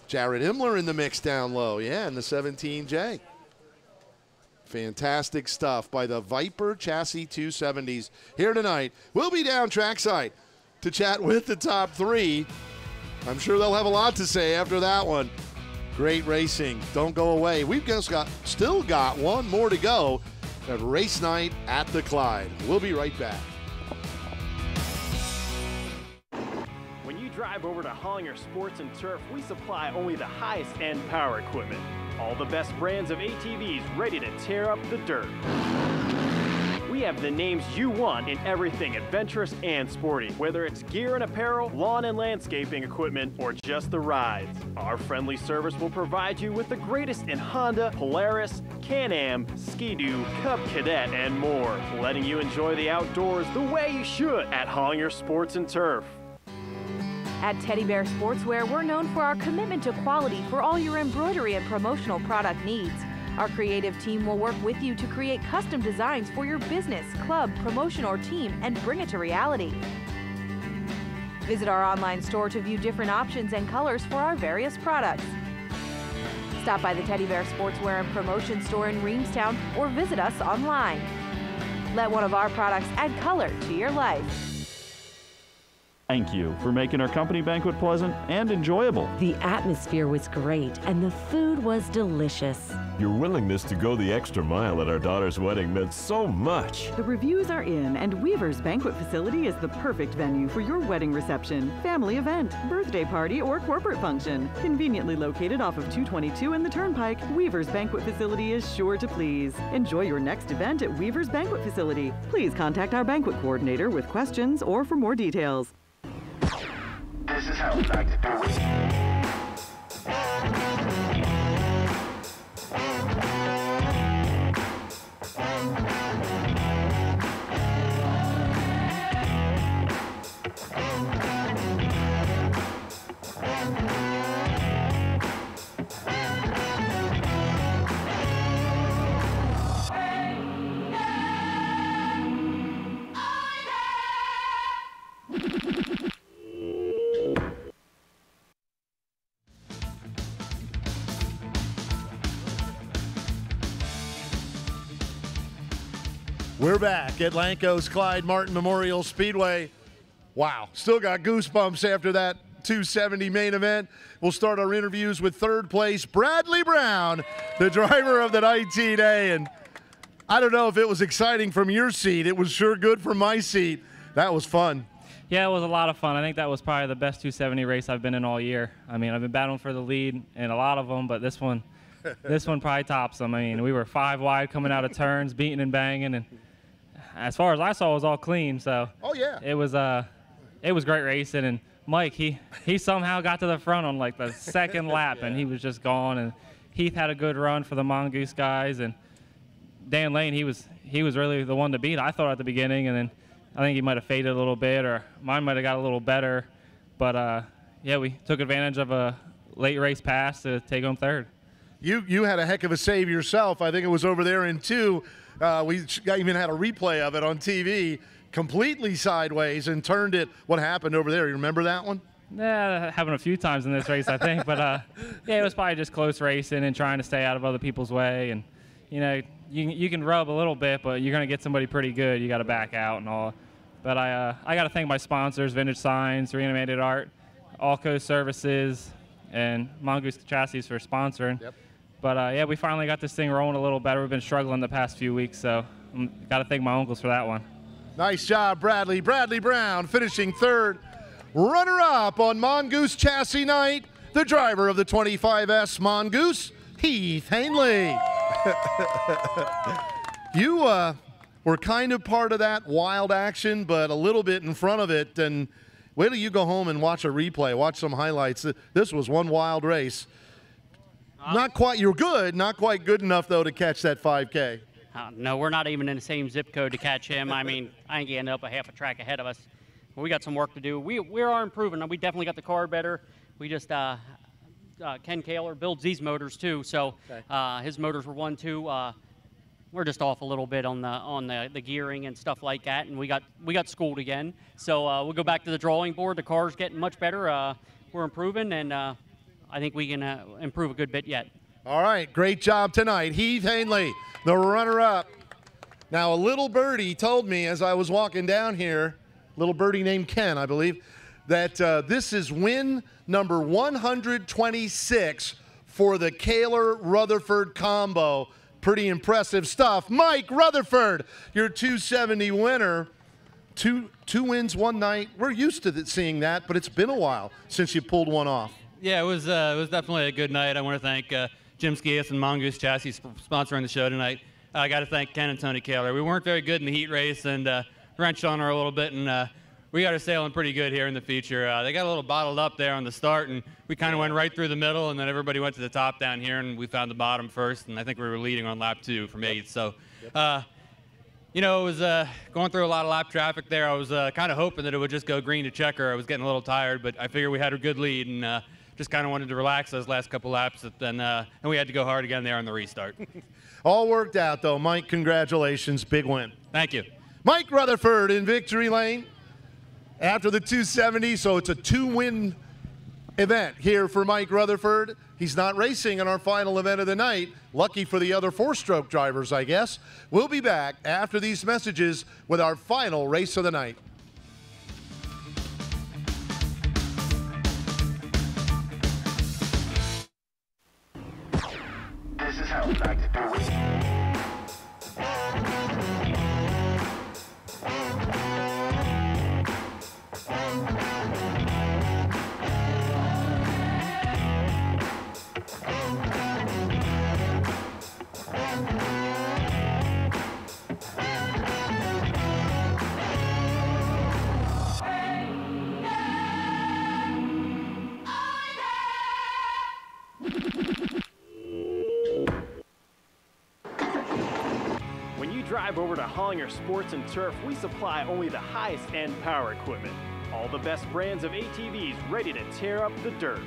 Jared Imler in the mix down low. Yeah, in the 17J. Fantastic stuff by the Viper Chassis 270s here tonight. We'll be down trackside to chat with the top 3. I'm sure they'll have a lot to say after that one. Great racing. Don't go away. We've still got one more to go at race night at the Clyde. We'll be right back. When you drive over to Hollinger Sports and Turf, we supply only the highest end power equipment. All the best brands of ATVs ready to tear up the dirt. We have the names you want in everything adventurous and sporty, whether it's gear and apparel, lawn and landscaping equipment, or just the rides. Our friendly service will provide you with the greatest in Honda, Polaris, Can-Am, Ski-Doo, Cub Cadet, and more, letting you enjoy the outdoors the way you should at Hollinger Sports and Turf. At Teddy Bear Sportswear, we're known for our commitment to quality for all your embroidery and promotional product needs. Our creative team will work with you to create custom designs for your business, club, promotion, or team and bring it to reality. Visit our online store to view different options and colors for our various products. Stop by the Teddy Bear Sportswear and Promotion store in Reamstown or visit us online. Let one of our products add color to your life. Thank you for making our company banquet pleasant and enjoyable. The atmosphere was great and the food was delicious. Your willingness to go the extra mile at our daughter's wedding meant so much. The reviews are in, and Weaver's Banquet Facility is the perfect venue for your wedding reception, family event, birthday party, or corporate function. Conveniently located off of 222 and the Turnpike, Weaver's Banquet Facility is sure to please. Enjoy your next event at Weaver's Banquet Facility. Please contact our banquet coordinator with questions or for more details. This is how we like to do it. We're back at Lanco's Clyde Martin Memorial Speedway. Wow, still got goosebumps after that 270 main event. We'll start our interviews with third place Bradley Brown, the driver of the night today. And I don't know if it was exciting from your seat. It was sure good from my seat. That was fun. Yeah, it was a lot of fun. I think that was probably the best 270 race I've been in all year. I mean, I've been battling for the lead in a lot of them, but this one probably tops them. I mean, we were 5 wide coming out of turns, beating and banging, and as far as I saw, it was all clean. So oh yeah, it was great racing. And Mike, he somehow got to the front on like the second lap, and he was just gone. And Heath had a good run for the Mongoose guys, and Dan Lane, he was really the one to beat, I thought, at the beginning, and then I think he might have faded a little bit, or mine might have got a little better. But yeah, we took advantage of a late race pass to take home third. You had a heck of a save yourself. I think it was over there in 2. We even had a replay of it on TV, completely sideways and turned it. What happened over there? You remember that one? Yeah, that happened a few times in this race, I think. But yeah, it was probably just close racing and trying to stay out of other people's way. And you know, you can rub a little bit, but you're gonna get somebody pretty good. You got to back out and all. But I got to thank my sponsors: Vintage Signs, Reanimated Art, Allco Services, and Mongoose Chassis for sponsoring. Yep. But yeah, we finally got this thing rolling a little better. We've been struggling the past few weeks, so got to thank my uncles for that one. Nice job, Bradley. Bradley Brown finishing third. Runner-up on Mongoose Chassis Night, the driver of the 25S Mongoose, Heath Hanley. You were kind of part of that wild action, but a little bit in front of it. And wait till you go home and watch a replay, watch some highlights. This was one wild race. Not quite, you're good, not quite good enough, though, to catch that 5K. No, we're not even in the same zip code to catch him. I mean, I think he ended up a half a track ahead of us. We got some work to do. We are improving. We definitely got the car better. We just, Ken Kaler builds these motors, too, so his motors were 1-2. We're just off a little bit on the gearing and stuff like that, and we got schooled again. So we'll go back to the drawing board. The car's getting much better. We're improving, and I think we can improve a good bit yet. All right, great job tonight. Heath Hanley, the runner-up. Now, a little birdie told me as I was walking down here, little birdie named Ken, I believe, that this is win number 126 for the Kaler-Rutherford combo. Pretty impressive stuff. Mike Rutherford, your 270 winner. Two wins one night. We're used to seeing that, but it's been a while since you pulled one off. Yeah, it was definitely a good night. I want to thank Jim Skias and Mongoose Chassis for sponsoring the show tonight. I got to thank Ken and Tony Kaler. We weren't very good in the heat race and wrenched on her a little bit, and we got her sailing pretty good here in the feature. They got a little bottled up there on the start, and we kind of went right through the middle, and then everybody went to the top down here, and we found the bottom first, and I think we were leading on lap 2 from 8th. So, you know, it was going through a lot of lap traffic there. I was kind of hoping that it would just go green to checker. I was getting a little tired, but I figured we had a good lead and just kind of wanted to relax those last couple laps, and we had to go hard again there on the restart. All worked out, though. Mike, congratulations. Big win. Thank you. Mike Rutherford in victory lane after the 270, so it's a 2-win event here for Mike Rutherford. He's not racing in our final event of the night. Lucky for the other 4-stroke drivers, I guess. We'll be back after these messages with our final race of the night. This is how we like to do it. When you drive over to Hollinger Sports and Turf, we supply only the highest end power equipment. All the best brands of ATVs ready to tear up the dirt.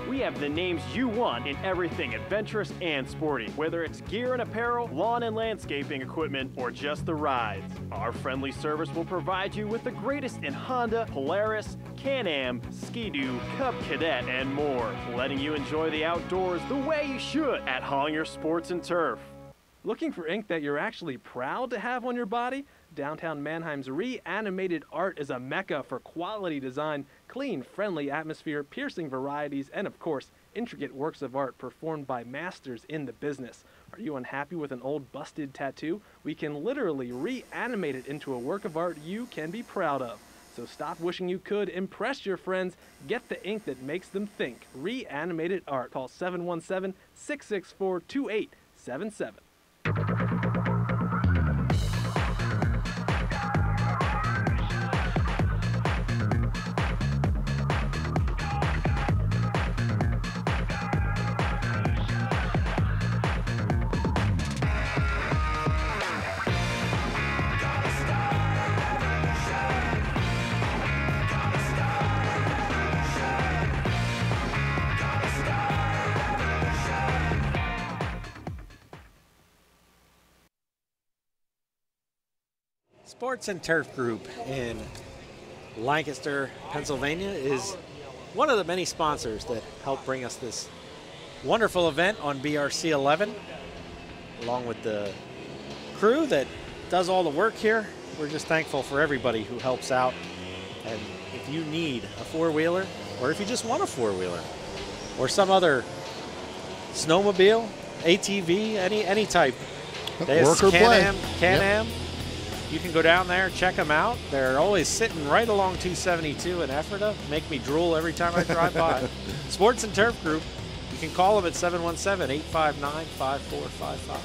We have the names you want in everything adventurous and sporty, whether it's gear and apparel, lawn and landscaping equipment, or just the rides. Our friendly service will provide you with the greatest in Honda, Polaris, Can-Am, Ski-Doo, Cub Cadet, and more, letting you enjoy the outdoors the way you should at Hollinger Sports and Turf. Looking for ink that you're actually proud to have on your body? Downtown Mannheim's Reanimated Art is a mecca for quality design, clean, friendly atmosphere, piercing varieties, and of course, intricate works of art performed by masters in the business. Are you unhappy with an old busted tattoo? We can literally reanimate it into a work of art you can be proud of. So stop wishing you could, impress your friends, get the ink that makes them think. Reanimated Art. Call 717-664-2877. Sports and Turf Group in Lancaster, Pennsylvania is one of the many sponsors that help bring us this wonderful event on BRC 11, along with the crew that does all the work here. We're just thankful for everybody who helps out. And if you need a four-wheeler, or if you just want a four-wheeler, or some other snowmobile, ATV, any type, Work or play. Can-Am. Yep. You can go down there, check them out. They're always sitting right along 272 in Ephrata. Make me drool every time I drive by. Sports and Turf Group. You can call them at 717-859-5455.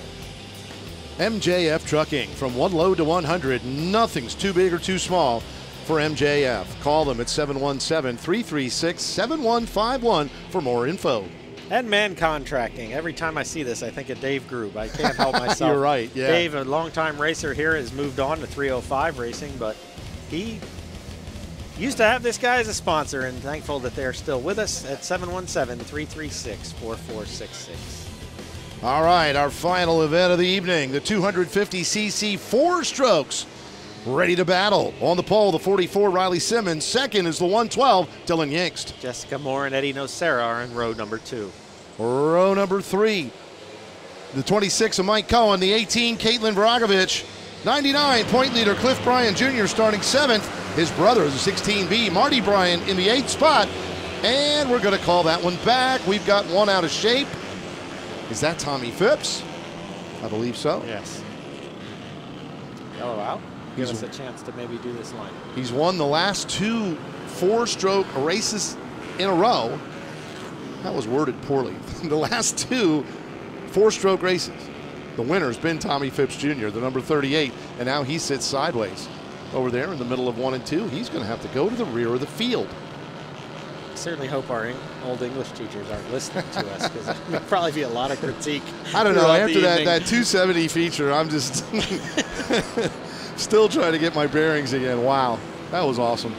MJF Trucking, from one load to 100, nothing's too big or too small for MJF. Call them at 717-336-7151 for more info. And Man Contracting. Every time I see this, I think of Dave Grube. I can't help myself. You're right, yeah. Dave, a longtime racer here, has moved on to 305 Racing, but he used to have this guy as a sponsor, and thankful that they're still with us at 717-336-4466. All right, our final event of the evening, the 250cc 4-strokes. Ready to battle. On the pole, the 44, Riley Simmons. Second is the 112, Dylan Yingst. Jessica Moore and Eddie Nocera are in row number 2. Row number 3, the 26 of Mike Cohen. The 18, Caitlin Varagovich. 99, point leader Cliff Bryan Jr. starting 7th. His brother, the 16B, Marty Bryan, in the 8th spot. And we're going to call that one back. We've got one out of shape. Is that Tommy Phipps? I believe so. Yes. Yellow out. Give us a chance to maybe do this line. He's won the last 2 4-stroke races in a row. That was worded poorly. The last 2 4-stroke races. The winner's been Tommy Phipps Jr., the number 38, and now he sits sideways over there in the middle of 1 and 2. He's going to have to go to the rear of the field. I certainly hope our old English teachers aren't listening to us, because there'll probably be a lot of critique. I don't know. After that 270 feature, I'm just still trying to get my bearings again. Wow, that was awesome.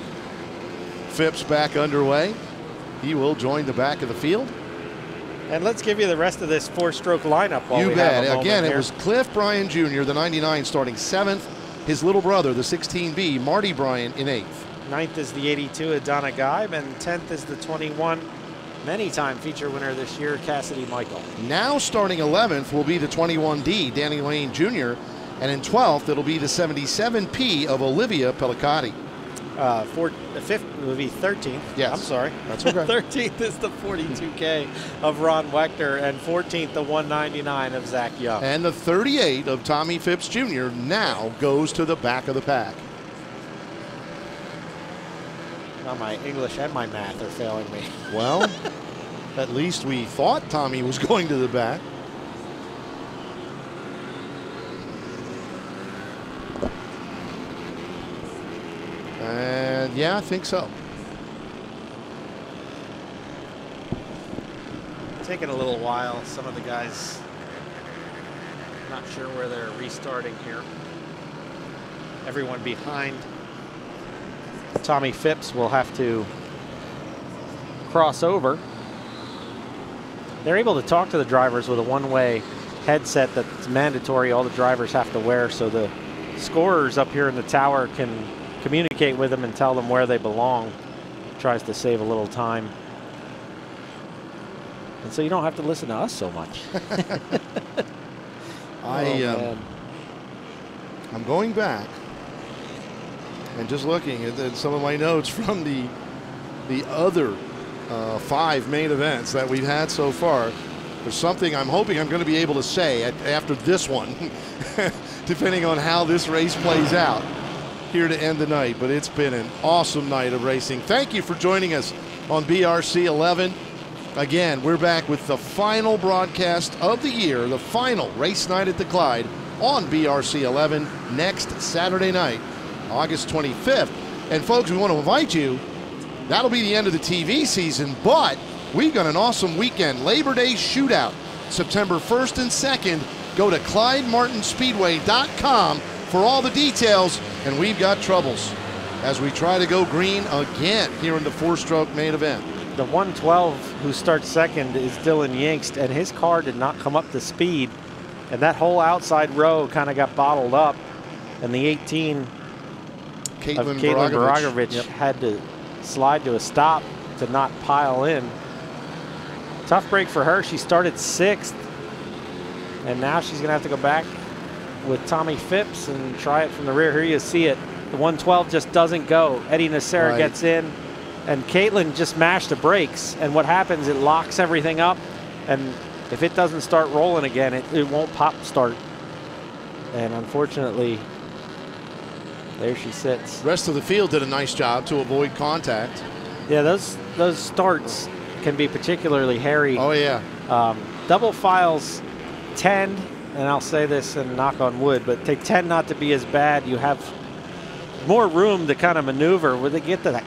Phipps back underway. he will join the back of the field. And let's give you the rest of this four-stroke lineup while You we bet. have a moment Again, here. it was Cliff Bryan Jr., the 99, starting 7th. His little brother, the 16B, Marty Bryan, in 8th. 9th is the 82, Adana Gaib, and 10th is the 21, many-time feature winner this year, Cassidy Michael. Now starting 11th will be the 21D, Danny Lane Jr., and in 12th, it'll be the 77P of Olivia Pellicati. The 5th will be 13th. Yes. I'm sorry. That's okay. 13th is the 42K of Ron Wechter, and 14th, the 199 of Zach Young. And the 38 of Tommy Phipps Jr. now goes to the back of the pack. Now my English and my math are failing me. Well, at least we thought Tommy was going to the back. And yeah, I think so. Taking a little while. Some of the guys not sure where they're restarting here. Everyone behind Tommy Phipps will have to cross over. They're able to talk to the drivers with a one-way headset that's mandatory. All the drivers have to wear, so the scorers up here in the tower can communicate with them and tell them where they belong. Tries to save a little time. And so you don't have to listen to us so much. I'm going back and just looking at some of my notes from the other 5 main events that we've had so far. There's something I'm hoping I'm going to be able to say after this one, depending on how this race plays out here to end the night. But it's been an awesome night of racing. Thank you for joining us on BRC 11. Again, we're back with the final broadcast of the year, the final race night at the Clyde on BRC 11 next Saturday night, August 25th. And folks, we want to invite you. That'll be the end of the TV season, but we've got an awesome weekend. Labor Day Shootout, September 1st and 2nd. Go to ClydeMartinSpeedway.com for all the details, and we've got troubles as we try to go green again here in the 4-stroke main event. The 112 who starts second is Dylan Yinkst, and his car did not come up to speed, and that whole outside row kind of got bottled up, and the 18 of Caitlin Baragovich had to slide to a stop to not pile in. Tough break for her. She started 6th, and now she's gonna have to go back with Tommy Phipps and try it from the rear. Here you see it. The 112 just doesn't go. Eddie Nacera gets in, and Caitlin just mashed the brakes, and what happens, it locks everything up, and if it doesn't start rolling again, it won't pop start. And unfortunately, there she sits. Rest of the field did a nice job to avoid contact. Yeah, those starts can be particularly hairy. Oh yeah. Double files tend, and I'll say this and knock on wood, but they tend not to be as bad. You have more room to kind of maneuver. When they get that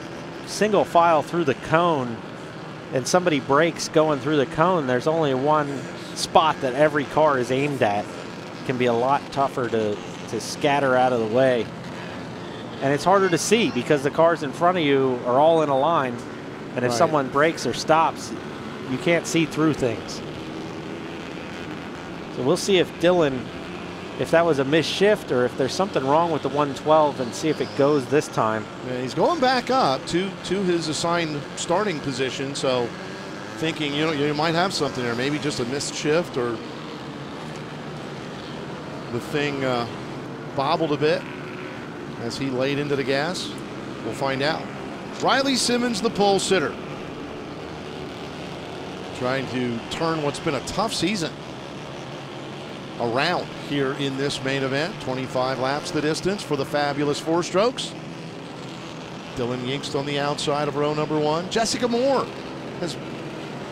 single file through the cone and somebody breaks going through the cone, there's only one spot that every car is aimed at. It can be a lot tougher to scatter out of the way. And it's harder to see because the cars in front of you are all in a line. And if someone breaks or stops, you can't see through things. So we'll see if Dylan, if that was a missed shift or if there's something wrong with the 112 and see if it goes this time. Yeah, he's going back up to his assigned starting position. So thinking, you might have something there, maybe just a missed shift or the thing bobbled a bit as he laid into the gas. We'll find out. Riley Simmons, the pole sitter, trying to turn what's been a tough season around here in this main event. 25 laps the distance for the fabulous 4-strokes. Dylan Yinkst on the outside of row number 1. Jessica Moore has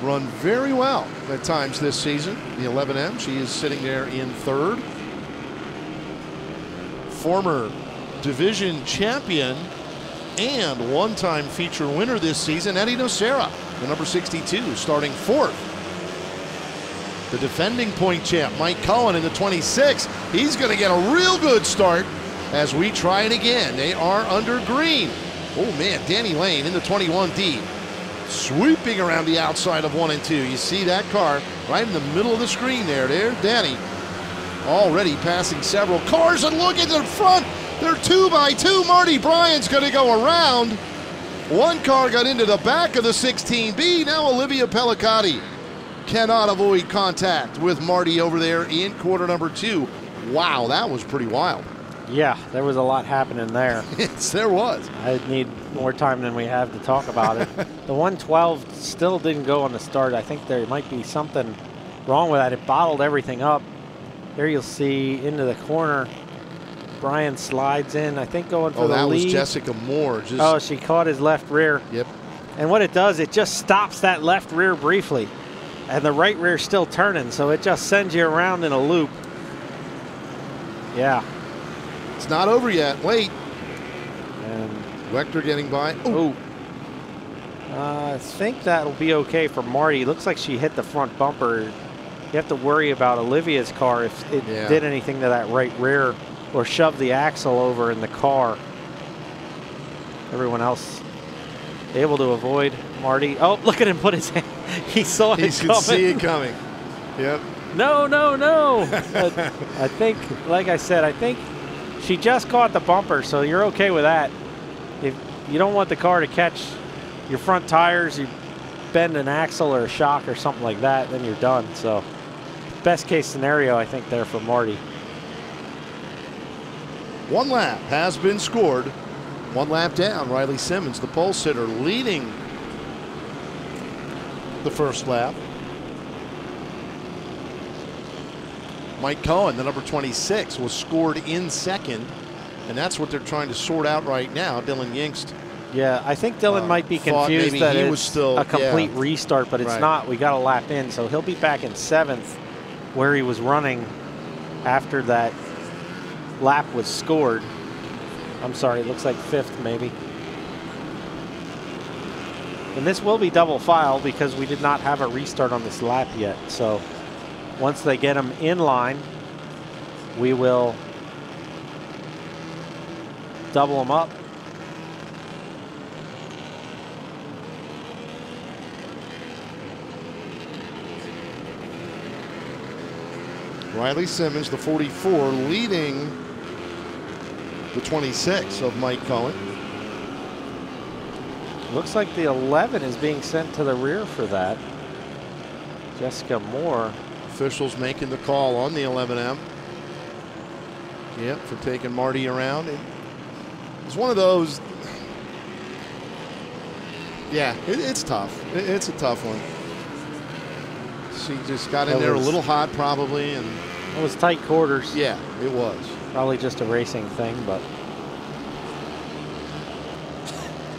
run very well at times this season. The 11M, she is sitting there in 3rd. Former division champion and one-time feature winner this season, Eddie Nocera, the number 62, starting 4th. The defending point champ, Mike Cohen, in the 26. He's going to get a real good start as we try it again. They are under green. Oh, man, Danny Lane in the 21D. sweeping around the outside of 1 and 2. You see that car right in the middle of the screen there. There, Danny already passing several cars, and look at the front. They're 2 by 2. Marty Bryan's going to go around. One car got into the back of the 16B. Now Olivia Pellicati cannot avoid contact with Marty over there in quarter number 2. Wow, that was pretty wild. Yeah, there was a lot happening there. Yes, there was. I need more time than we have to talk about it. The 112 still didn't go on the start. I think there might be something wrong with that. It bottled everything up. There you'll see into the corner. Bryan slides in, I think going for the lead. Oh, that was Jessica Moore. Oh, she caught his left rear. Yep. And what it does, it just stops that left rear briefly. And the right rear is still turning, so it just sends you around in a loop. Yeah. It's not over yet. Wait. And Wechter getting by. Oh. I think that'll be okay for Marty. Looks like she hit the front bumper. You have to worry about Olivia's car if it did anything to that right rear or shoved the axle over in the car. Everyone else able to avoid Marty. Oh, look at him put his hand. He saw it coming. He could see it coming. Yep. No, no, no. I think, like I said, I think she just caught the bumper, so you're okay with that. If you don't want the car to catch your front tires, you bend an axle or a shock or something like that, then you're done. So best case scenario, I think, there for Marty. 1 lap has been scored. 1 lap down. Riley Simmons, the pole sitter, leading the first lap. Mike Cohen, the number 26, was scored in second, and that's what they're trying to sort out right now. Dylan Yingst. Yeah, I think Dylan might be confused that it's still a complete restart, but it's not. We got a lap in, so he'll be back in 7th where he was running after that lap was scored. I'm sorry, it looks like 5th maybe. And this will be double file because we did not have a restart on this lap yet. So once they get him in line, we will double him up. Riley Simmons, the 44, leading the 26 of Mike Cohen. Looks like the 11 is being sent to the rear for that. Jessica Moore. Officials making the call on the 11M. Yep, for taking Marty around. It's one of those. Yeah, it's tough. It's a tough one. She just got in there a little hot probably, and it was tight quarters. Yeah, it was. Probably just a racing thing, but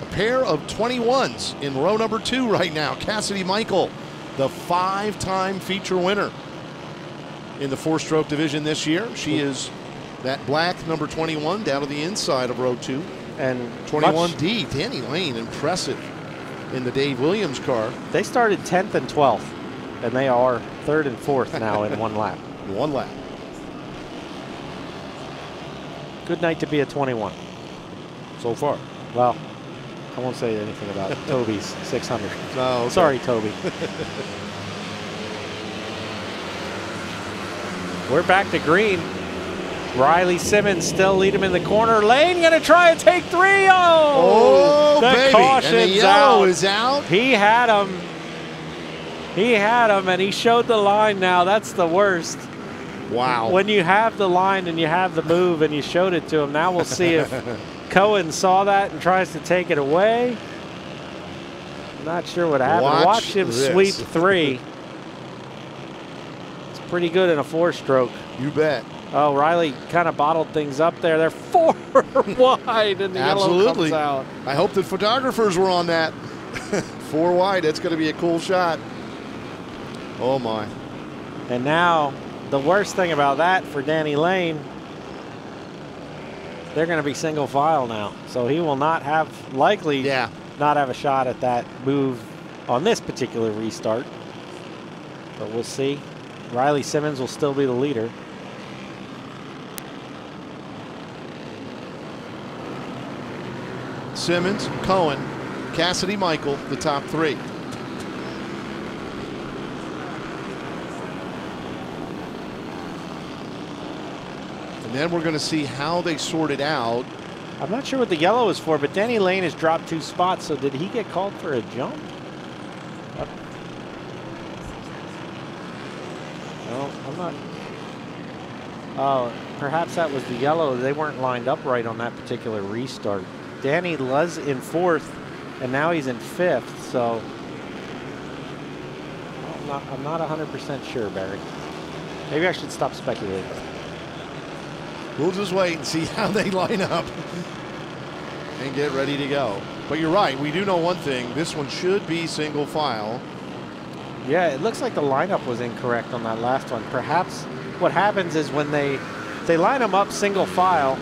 a pair of 21s in row number 2 right now. Cassidy Michael, the 5-time feature winner in the 4-stroke division this year. She is that black number 21 down to the inside of row 2. And 21D, Danny Lane, impressive in the Dave Williams car. They started 10th and 12th, and they are 3rd and 4th now in 1 lap. 1 lap. Good night to be a 21. So far. Well, I won't say anything about Toby's 600. No, okay. Sorry, Toby. We're back to green. Riley Simmons still lead him in the corner. Lane going to try and take 3. Oh, the baby. caution's and the yellow is out. He had him. He had him, and he showed the line now. That's the worst. Wow. When you have the line and you have the move and you showed it to him, now we'll see if Cohen saw that and tries to take it away. Not sure what happened. Watch him sweep 3. It's pretty good in a 4-stroke. You bet. Oh, Riley kind of bottled things up there. They're 4 wide and the yellow comes out. I hope the photographers were on that. 4 wide, that's going to be a cool shot. Oh my. And now the worst thing about that for Danny Lane, they're going to be single file now. So he will not have, likely not have a shot at that move on this particular restart. But we'll see. Riley Simmons will still be the leader. Simmons, Cohen, Cassidy Michael, the top 3. And then we're going to see how they sort it out. I'm not sure what the yellow is for, but Danny Lane has dropped 2 spots, so did he get called for a jump? No, I'm not. Oh, perhaps that was the yellow. They weren't lined up right on that particular restart. Danny was in 4th, and now he's in 5th, so I'm not 100% sure, Barry. Maybe I should stop speculating. We'll just wait and see how they line up and get ready to go. But you're right, we do know one thing. This one should be single file. Yeah, it looks like the lineup was incorrect on that last one. Perhaps what happens is when they line them up single file.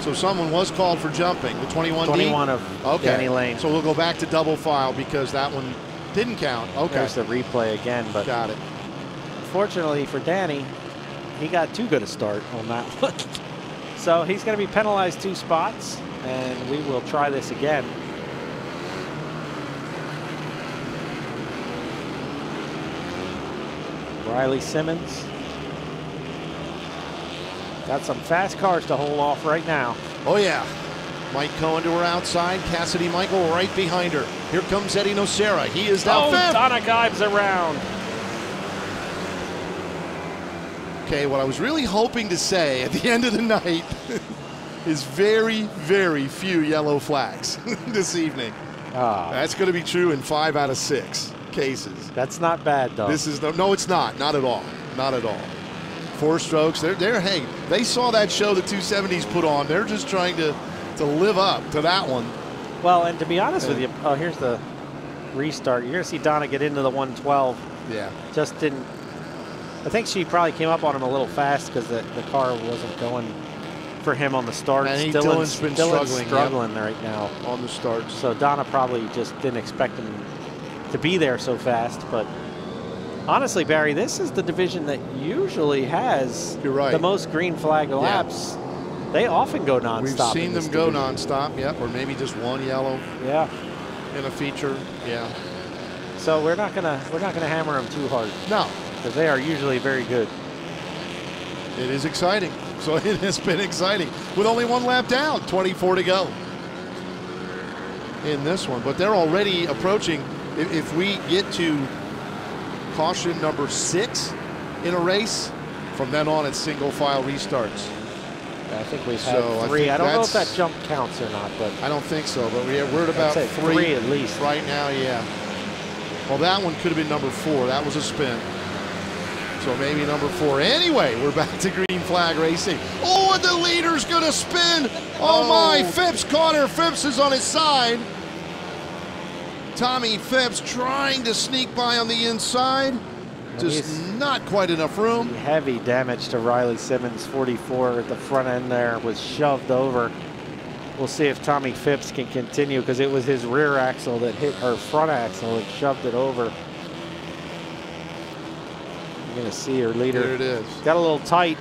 So someone was called for jumping, the 21D? 21 of Danny Lane. So we'll go back to double file because that one didn't count. Okay. There's the replay again, but got it. Unfortunately for Danny, he got too good a start on that one. So he's going to be penalized 2 spots, and we will try this again. Riley Simmons. Got some fast cars to hold off right now. Oh, yeah. Mike Cohen to her outside. Cassidy Michael right behind her. Here comes Eddie Nocera. He is now 5th. Donna Gibbs around. Okay, what I was really hoping to say at the end of the night is very, very few yellow flags this evening. That's going to be true in 5 out of 6 cases. That's not bad, though. This is no, it's not. Not at all. Not at all. 4 strokes. Hey, they saw that show the 270s put on. They're just trying to live up to that one. Well, and to be honest with you, here's the restart. You're going to see Donna get into the 112. Yeah. Just didn't. I think she probably came up on him a little fast because the car wasn't going for him on the start. And Dylan's been struggling right now on the start. So Donna probably just didn't expect him to be there so fast. But honestly, Barry, this is the division that usually has the most green flag laps. They often go nonstop. We've seen them go nonstop, yep, or maybe just 1 yellow. Yeah. In a feature, yeah. So we're not gonna hammer them too hard. No. Because they are usually very good. It is exciting. So it has been exciting. With only 1 lap down, 24 to go in this one. But they're already approaching. If we get to caution number 6 in a race, from then on it's single file restarts. I think we've had 3. I don't know if that jump counts or not, but I don't think so. But we're at about 3 at least right now. Yeah. Well, that one could have been number 4. That was a spin. So maybe number 4. Anyway, we're back to green flag racing. Oh, and the leader's going to spin. Oh, my. Phipps caught her. Phipps is on his side. Tommy Phipps trying to sneak by on the inside. Just not quite enough room. Heavy damage to Riley Simmons. 44 at the front end there was shoved over. We'll see if Tommy Phipps can continue because it was his rear axle that hit her front axle and shoved it over. You're going to see her leader. There it is. Got a little tight.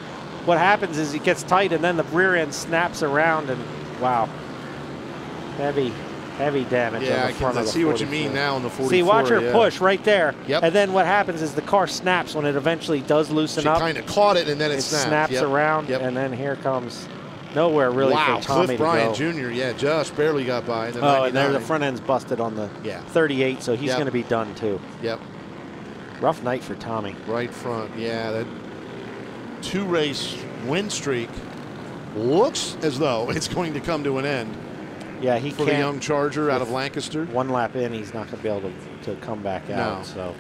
What happens is it gets tight and then the rear end snaps around and wow. Heavy damage on the front of the 44. See what you mean now on the 44. See, watch her push right there. Yep. And then what happens is the car snaps when it eventually does loosen up. She kind of caught it and then it snapped. Snaps around and then here comes nowhere really for Tommy Cliff Bryant Jr., just barely got by. And there the front end's busted on the 38, so he's going to be done too. Yep. Rough night for Tommy. Right front, yeah. That 2-race win streak looks as though it's going to come to an end. Yeah, he for the young Charger out of Lancaster. 1 lap in, he's not going to be able to come back out. So,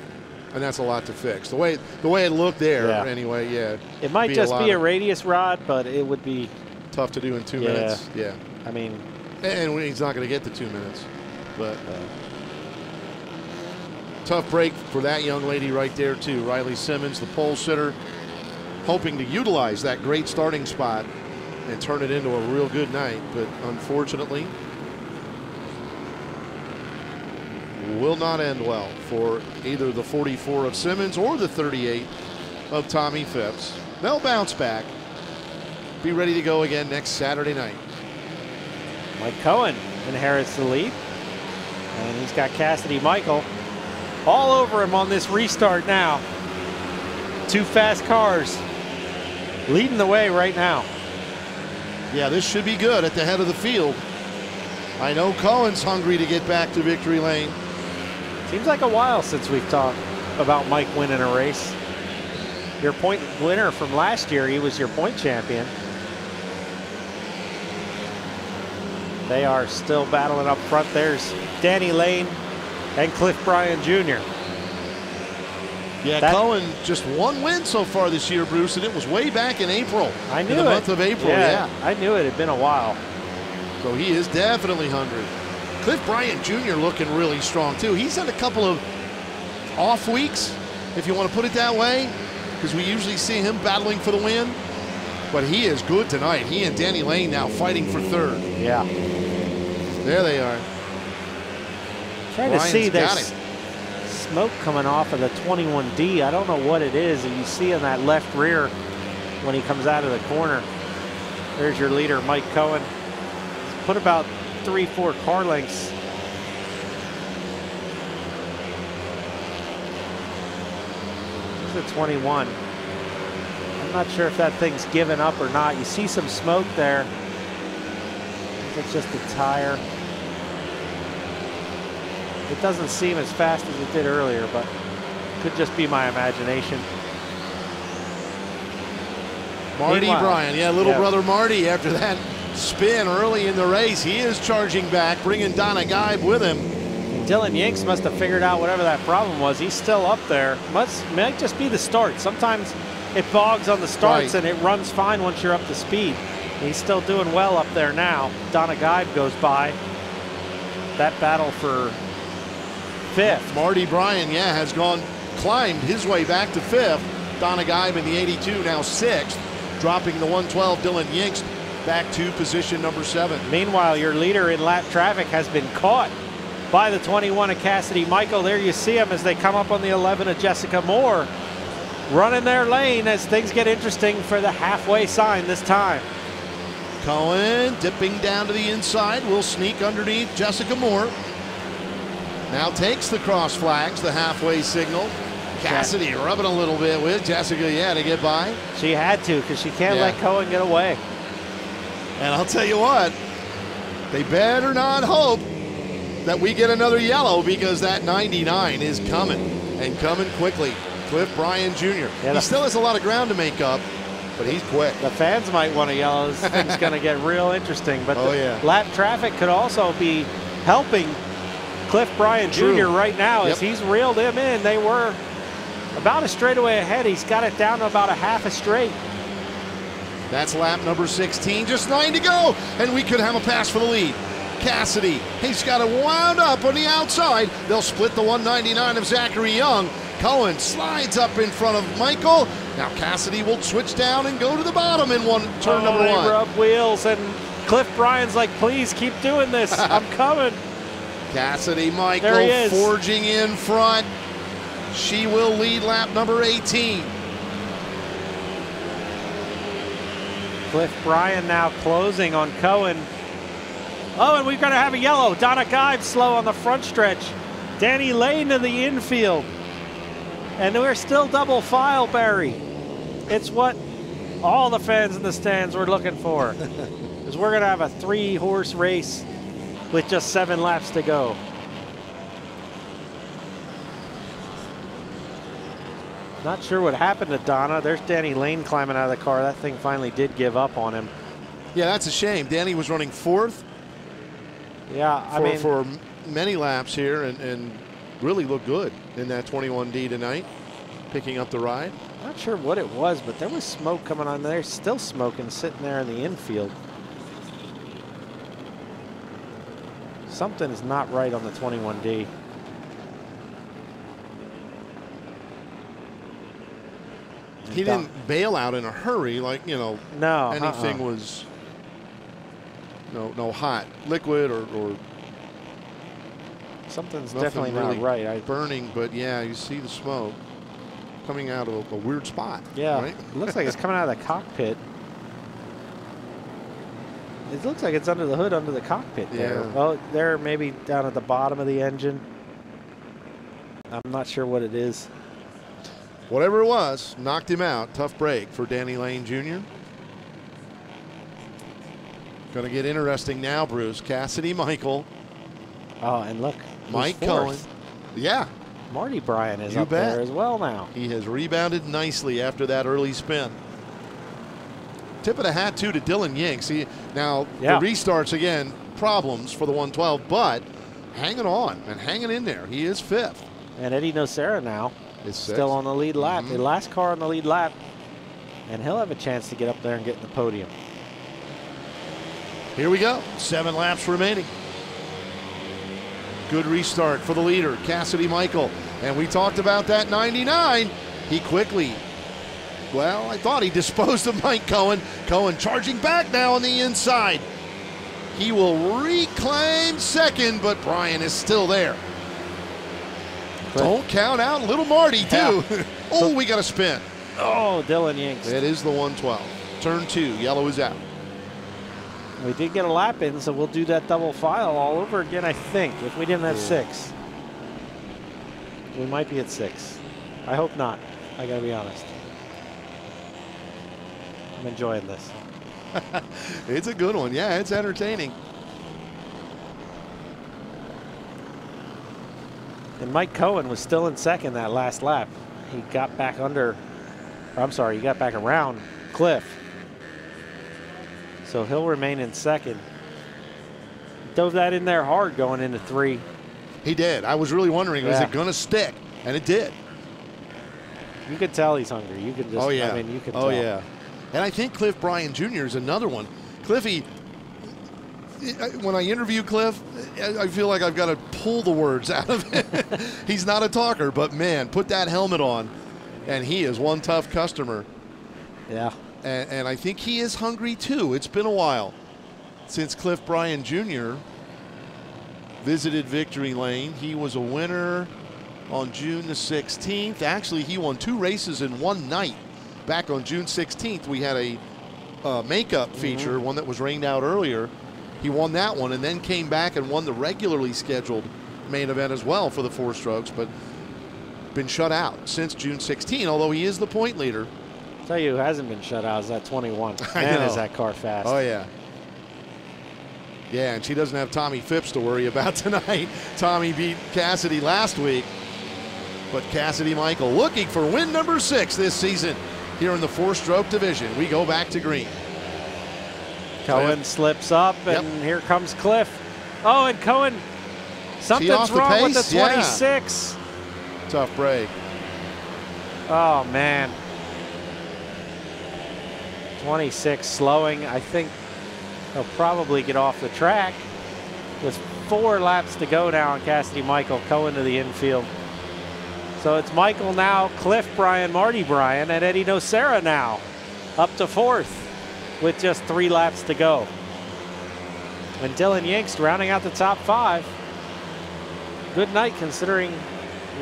and that's a lot to fix. The way it looked there, anyway. Yeah. It might just be a radius rod, but it would be tough to do in 2 minutes. Yeah. I mean, and he's not going to get the 2 minutes, but tough break for that young lady right there too. Riley Simmons, the pole sitter, hoping to utilize that great starting spot and turn it into a real good night, but unfortunately will not end well for either the 44 of Simmons or the 38 of Tommy Phipps. They'll bounce back, be ready to go again next Saturday night. Mike Cohen inherits the lead. And he's got Cassidy Michael all over him on this restart now. Two fast cars leading the way right now. Yeah, this should be good at the head of the field. I know Cohen's hungry to get back to victory lane. Seems like a while since we've talked about Mike winning a race. Your point winner from last year, he was your point champion. They are still battling up front. There's Danny Lane and Cliff Bryan Jr. Yeah, Cohen just one win so far this year, Bruce, and it was way back in April. I knew in the month of April, yeah. I knew it had been a while. So he is definitely hungry. Cliff Bryan Jr. looking really strong, too. He's had a couple of off weeks, if you want to put it that way, because we usually see him battling for the win. But he is good tonight. He and Danny Lane now fighting for third. Yeah. There they are. Trying to see there's smoke coming off of the 21D. I don't know what it is. And you see in that left rear when he comes out of the corner. There's your leader, Mike Cohen. He's put about 3-4 car lengths. This is a 21. I'm not sure if that thing's given up or not. You see some smoke there. It's just a tire. It doesn't seem as fast as it did earlier, but could just be my imagination. Marty Bryan, yeah, little brother Marty, after that spin early in the race, he is charging back, bringing Donna Geib with him. And Dylan Yinks must have figured out whatever that problem was. He's still up there. Might just be the start. Sometimes it bogs on the starts and it runs fine once you're up to speed. He's still doing well up there now. Donna Geib goes by. That battle for fifth. Marty Bryan, yeah, has climbed his way back to fifth. Donna Geib in the 82, now sixth. Dropping the 112, Dylan Yinks, back to position number 7. Meanwhile, your leader in lap traffic has been caught by the 21 of Cassidy Michael. There you see him as they come up on the 11 of Jessica Moore. Running their lane as things get interesting for the halfway sign this time. Cohen dipping down to the inside, will sneak underneath Jessica Moore. Now takes the cross flags, the halfway signal. Cassidy rubbing a little bit with Jessica, to get by. She had to, because she can't let Cohen get away. And I'll tell you what, they better not hope that we get another yellow, because that 99 is coming, and coming quickly. Cliff Bryan Jr. He still has a lot of ground to make up, but he's quick. The fans might want to yell. This thing's going to get real interesting. But lap traffic could also be helping Cliff Bryan Jr. right now as he's reeled him in. They were about a straightaway ahead. He's got it down to about a half a straight. That's lap number 16. Just 9 to go, and we could have a pass for the lead. Cassidy, he's got it wound up on the outside. They'll split the 199 of Zachary Young. Cohen slides up in front of Michael. Now Cassidy will switch down and go to the bottom in turn number 1. They rub wheels, and Cliff Bryan's like, please keep doing this. I'm coming. Cassidy Michael forging in front. She will lead lap number 18. Cliff Bryan now closing on Cohen. Oh, and we've got to have a yellow. Donna Geib slow on the front stretch. Danny Lane to the infield. And we're still double file, Barry. It's what all the fans in the stands were looking for. Because we're going to have a 3-horse race with just 7 laps to go. Not sure what happened to Donna. There's Danny Lane climbing out of the car. That thing finally did give up on him. Yeah, that's a shame. Danny was running 4th. Yeah, for many laps here and really looked good in that 21D tonight, picking up the ride. Not sure what it was, but there was smoke coming on there. Still smoking sitting there in the infield. Something is not right on the 21D. He didn't bail out in a hurry, like, no, anything was no hot liquid or something's definitely not right. Burning, but yeah, you see the smoke coming out of a weird spot. Yeah, right? It looks like it's coming out of the cockpit. It looks like it's under the hood, under the cockpit there. Yeah. Well, they're maybe down at the bottom of the engine. I'm not sure what it is. Whatever it was, knocked him out. Tough break for Danny Lane Jr. Going to get interesting now, Bruce. Cassidy Michael. Oh, and look. Mike Cohen. Yeah. Marty Bryan is You up bet. there as well now. He has rebounded nicely after that early spin. Tip of the hat, too, to Dylan Yinks. Now, the restarts, again, problems for the 112, but hanging on and hanging in there. He is 5th. And Eddie Nocera now is still on the lead lap. The last car on the lead lap. And he'll have a chance to get up there and get in the podium. Here we go. 7 laps remaining. Good restart for the leader, Cassidy Michael. And we talked about that 99. He quickly, well, I thought he disposed of Mike Cohen. Cohen charging back now on the inside. He will reclaim 2nd, but Bryan is still there. Don't count out little Marty, too. Yeah. Oh, we got a spin. Oh, Dylan Yinks. It is the 112. Turn 2, yellow is out. We did get a lap in, so we'll do that double file all over again, I think, if we didn't have 6. We might be at 6. I hope not. I gotta be honest. I'm enjoying this. It's a good one. Yeah, it's entertaining. And Mike Cohen was still in 2nd that last lap. He got back he got back around Cliff. So he'll remain in 2nd. Dove that in there hard going into 3. He did. I was really wondering, was it going to stick? And it did. You could tell he's hungry. You could just, oh, yeah. I mean, you could tell. tell. Yeah. And I think Cliff Bryan Jr. is another one. Cliffy, when I interview Cliff, I feel like I've got to pull the words out of it. He's not a talker, but man, put that helmet on, and he is one tough customer. Yeah. And I think he is hungry too. It's been a while since Cliff Bryan Jr. visited Victory Lane. He was a winner on June the 16th. Actually, he won 2 races in one night. Back on June 16th, we had a makeup feature, one that was rained out earlier. He won that one and then came back and won the regularly scheduled main event as well for the 4 strokes, but been shut out since June 16, although he is the point leader. I'll tell you who hasn't been shut out is that 21. Man, is that car fast. Oh, yeah. Yeah, and she doesn't have Tommy Phipps to worry about tonight. Tommy beat Cassidy last week, but Cassidy Michael looking for win number 6 this season here in the 4-stroke division. We go back to green. Cohen slips up, and here comes Cliff. Oh, and Cohen, something's wrong with the 26. Yeah. Tough break. Oh, man. 26 slowing. I think he'll probably get off the track with 4 laps to go now on Cassidy Michael. Cohen to the infield. So it's Michael now, Cliff Bryan, Marty Bryan, and Eddie Nocera now up to 4th with just 3 laps to go. And Dylan Yinks rounding out the top 5. Good night considering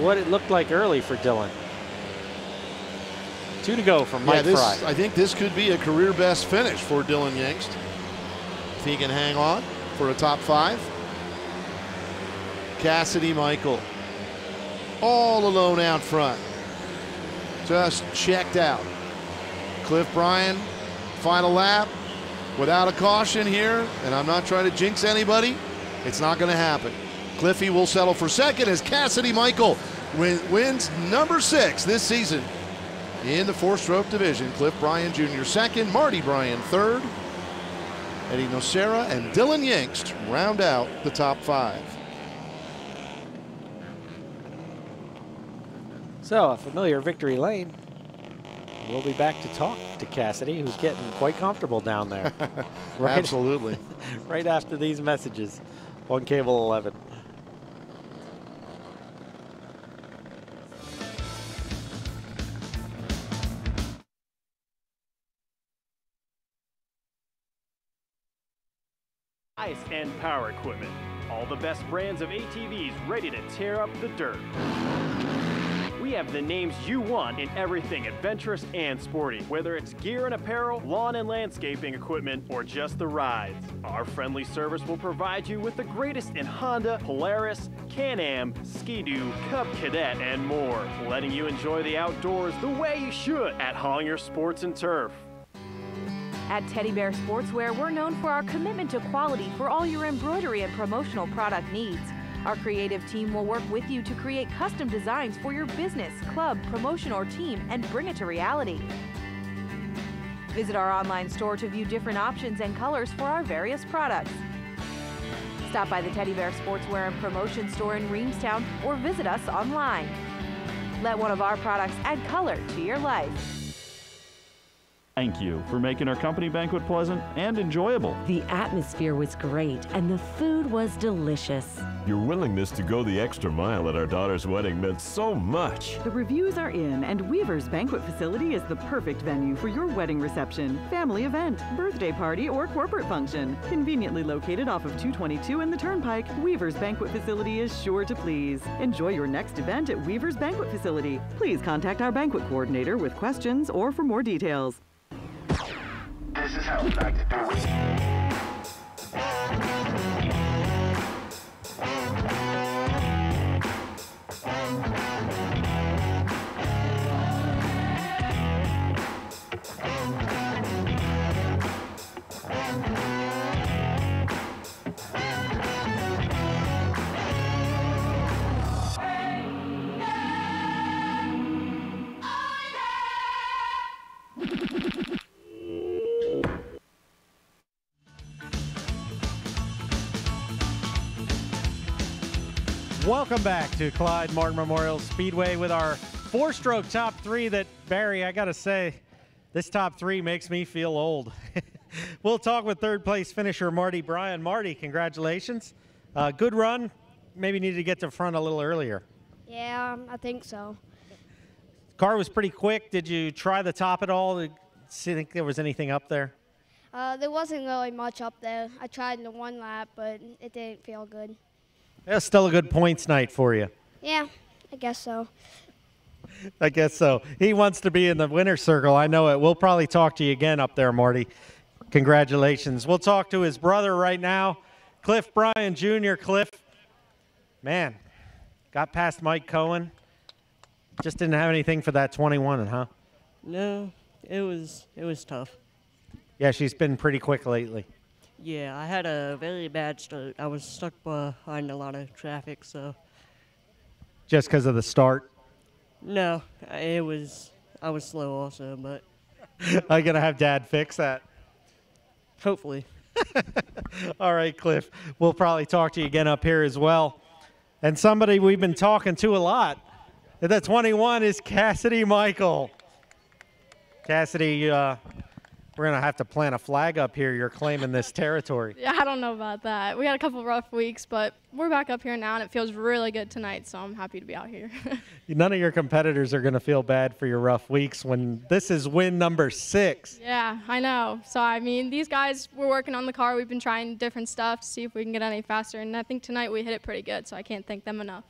what it looked like early for Dylan. 2 to go from Mike Fry. I think this could be a career best finish for Dylan Yinks if he can hang on for a top 5. Cassidy Michael all alone out front, just checked out. Cliff Bryan, final lap without a caution here, and I'm not trying to jinx anybody. It's not going to happen. Cliffy will settle for 2nd as Cassidy Michael wins number 6 this season in the 4-stroke division. Cliff Bryan Jr. 2nd, Marty Bryan 3rd, Eddie Nocera and Dylan Yinks round out the top 5. So a familiar Victory Lane. We'll be back to talk to Cassidy, who's getting quite comfortable down there. Right, absolutely. Right after these messages on Cable 11. Ice and power equipment. All the best brands of ATVs ready to tear up the dirt. We have the names you want in everything adventurous and sporty, whether it's gear and apparel, lawn and landscaping equipment, or just the rides. Our friendly service will provide you with the greatest in Honda, Polaris, Can-Am, Ski-Doo, Cub Cadet, and more, letting you enjoy the outdoors the way you should at Hollinger Sports and Turf. At Teddy Bear Sportswear, we're known for our commitment to quality for all your embroidery and promotional product needs. Our creative team will work with you to create custom designs for your business, club, promotion, or team and bring it to reality. Visit our online store to view different options and colors for our various products. Stop by the Teddy Bear Sportswear and Promotion store in Reamstown or visit us online. Let one of our products add color to your life. Thank you for making our company banquet pleasant and enjoyable. The atmosphere was great and the food was delicious. Your willingness to go the extra mile at our daughter's wedding meant so much. The reviews are in, and Weaver's Banquet Facility is the perfect venue for your wedding reception, family event, birthday party, or corporate function. Conveniently located off of 222 and the Turnpike, Weaver's Banquet Facility is sure to please. Enjoy your next event at Weaver's Banquet Facility. Please contact our banquet coordinator with questions or for more details. This is how we like to do it. Welcome back to Clyde Martin Memorial Speedway with our four-stroke top three that, Barry, I got to say, this top three makes me feel old. We'll talk with third-place finisher Marty Bryan. Marty, congratulations. Good run. Maybe needed to get to front a little earlier. Yeah, I think so. Car was pretty quick. Did you try the top at all? Did you think there was anything up there? There wasn't really much up there. I tried in the one lap, but it didn't feel good. That's still a good points night for you. Yeah, I guess so. I guess so. He wants to be in the winner's circle. I know it. We'll probably talk to you again up there, Marty. Congratulations. We'll talk to his brother right now, Cliff Bryan Jr. Cliff, man, got past Mike Cohen. Just didn't have anything for that 21, huh? No, it was tough. Yeah, she's been pretty quick lately. Yeah, I had a very bad start. I was stuck behind a lot of traffic, so. Just because of the start? No, I was slow also, but. I'm going to have Dad fix that. Hopefully. All right, Cliff. We'll probably talk to you again up here as well. And somebody we've been talking to a lot, the 21 is Cassidy Michael. Cassidy, we're going to have to plant a flag up here. You're claiming this territory. Yeah, I don't know about that. We had a couple of rough weeks, but we're back up here now, and it feels really good tonight, so I'm happy to be out here. None of your competitors are going to feel bad for your rough weeks when this is win number 6. Yeah, I know. So, I mean, these guys, we're working on the car. We've been trying different stuff to see if we can get any faster, and I think tonight we hit it pretty good, so I can't thank them enough.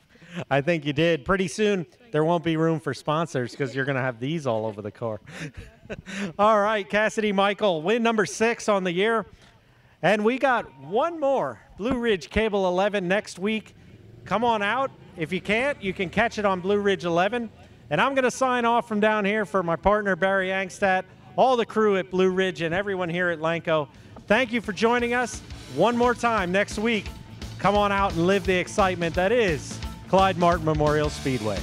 I think you did. Pretty soon, there won't be room for sponsors because you're going to have these all over the car. All right, Cassidy Michael, win number 6 on the year. And we got one more, Blue Ridge Cable 11 next week. Come on out. If you can't, you can catch it on Blue Ridge 11. And I'm going to sign off from down here for my partner, Barry Angstadt, all the crew at Blue Ridge, and everyone here at Lanco. Thank you for joining us. One more time next week. Come on out and live the excitement that is Clyde Martin Memorial Speedway.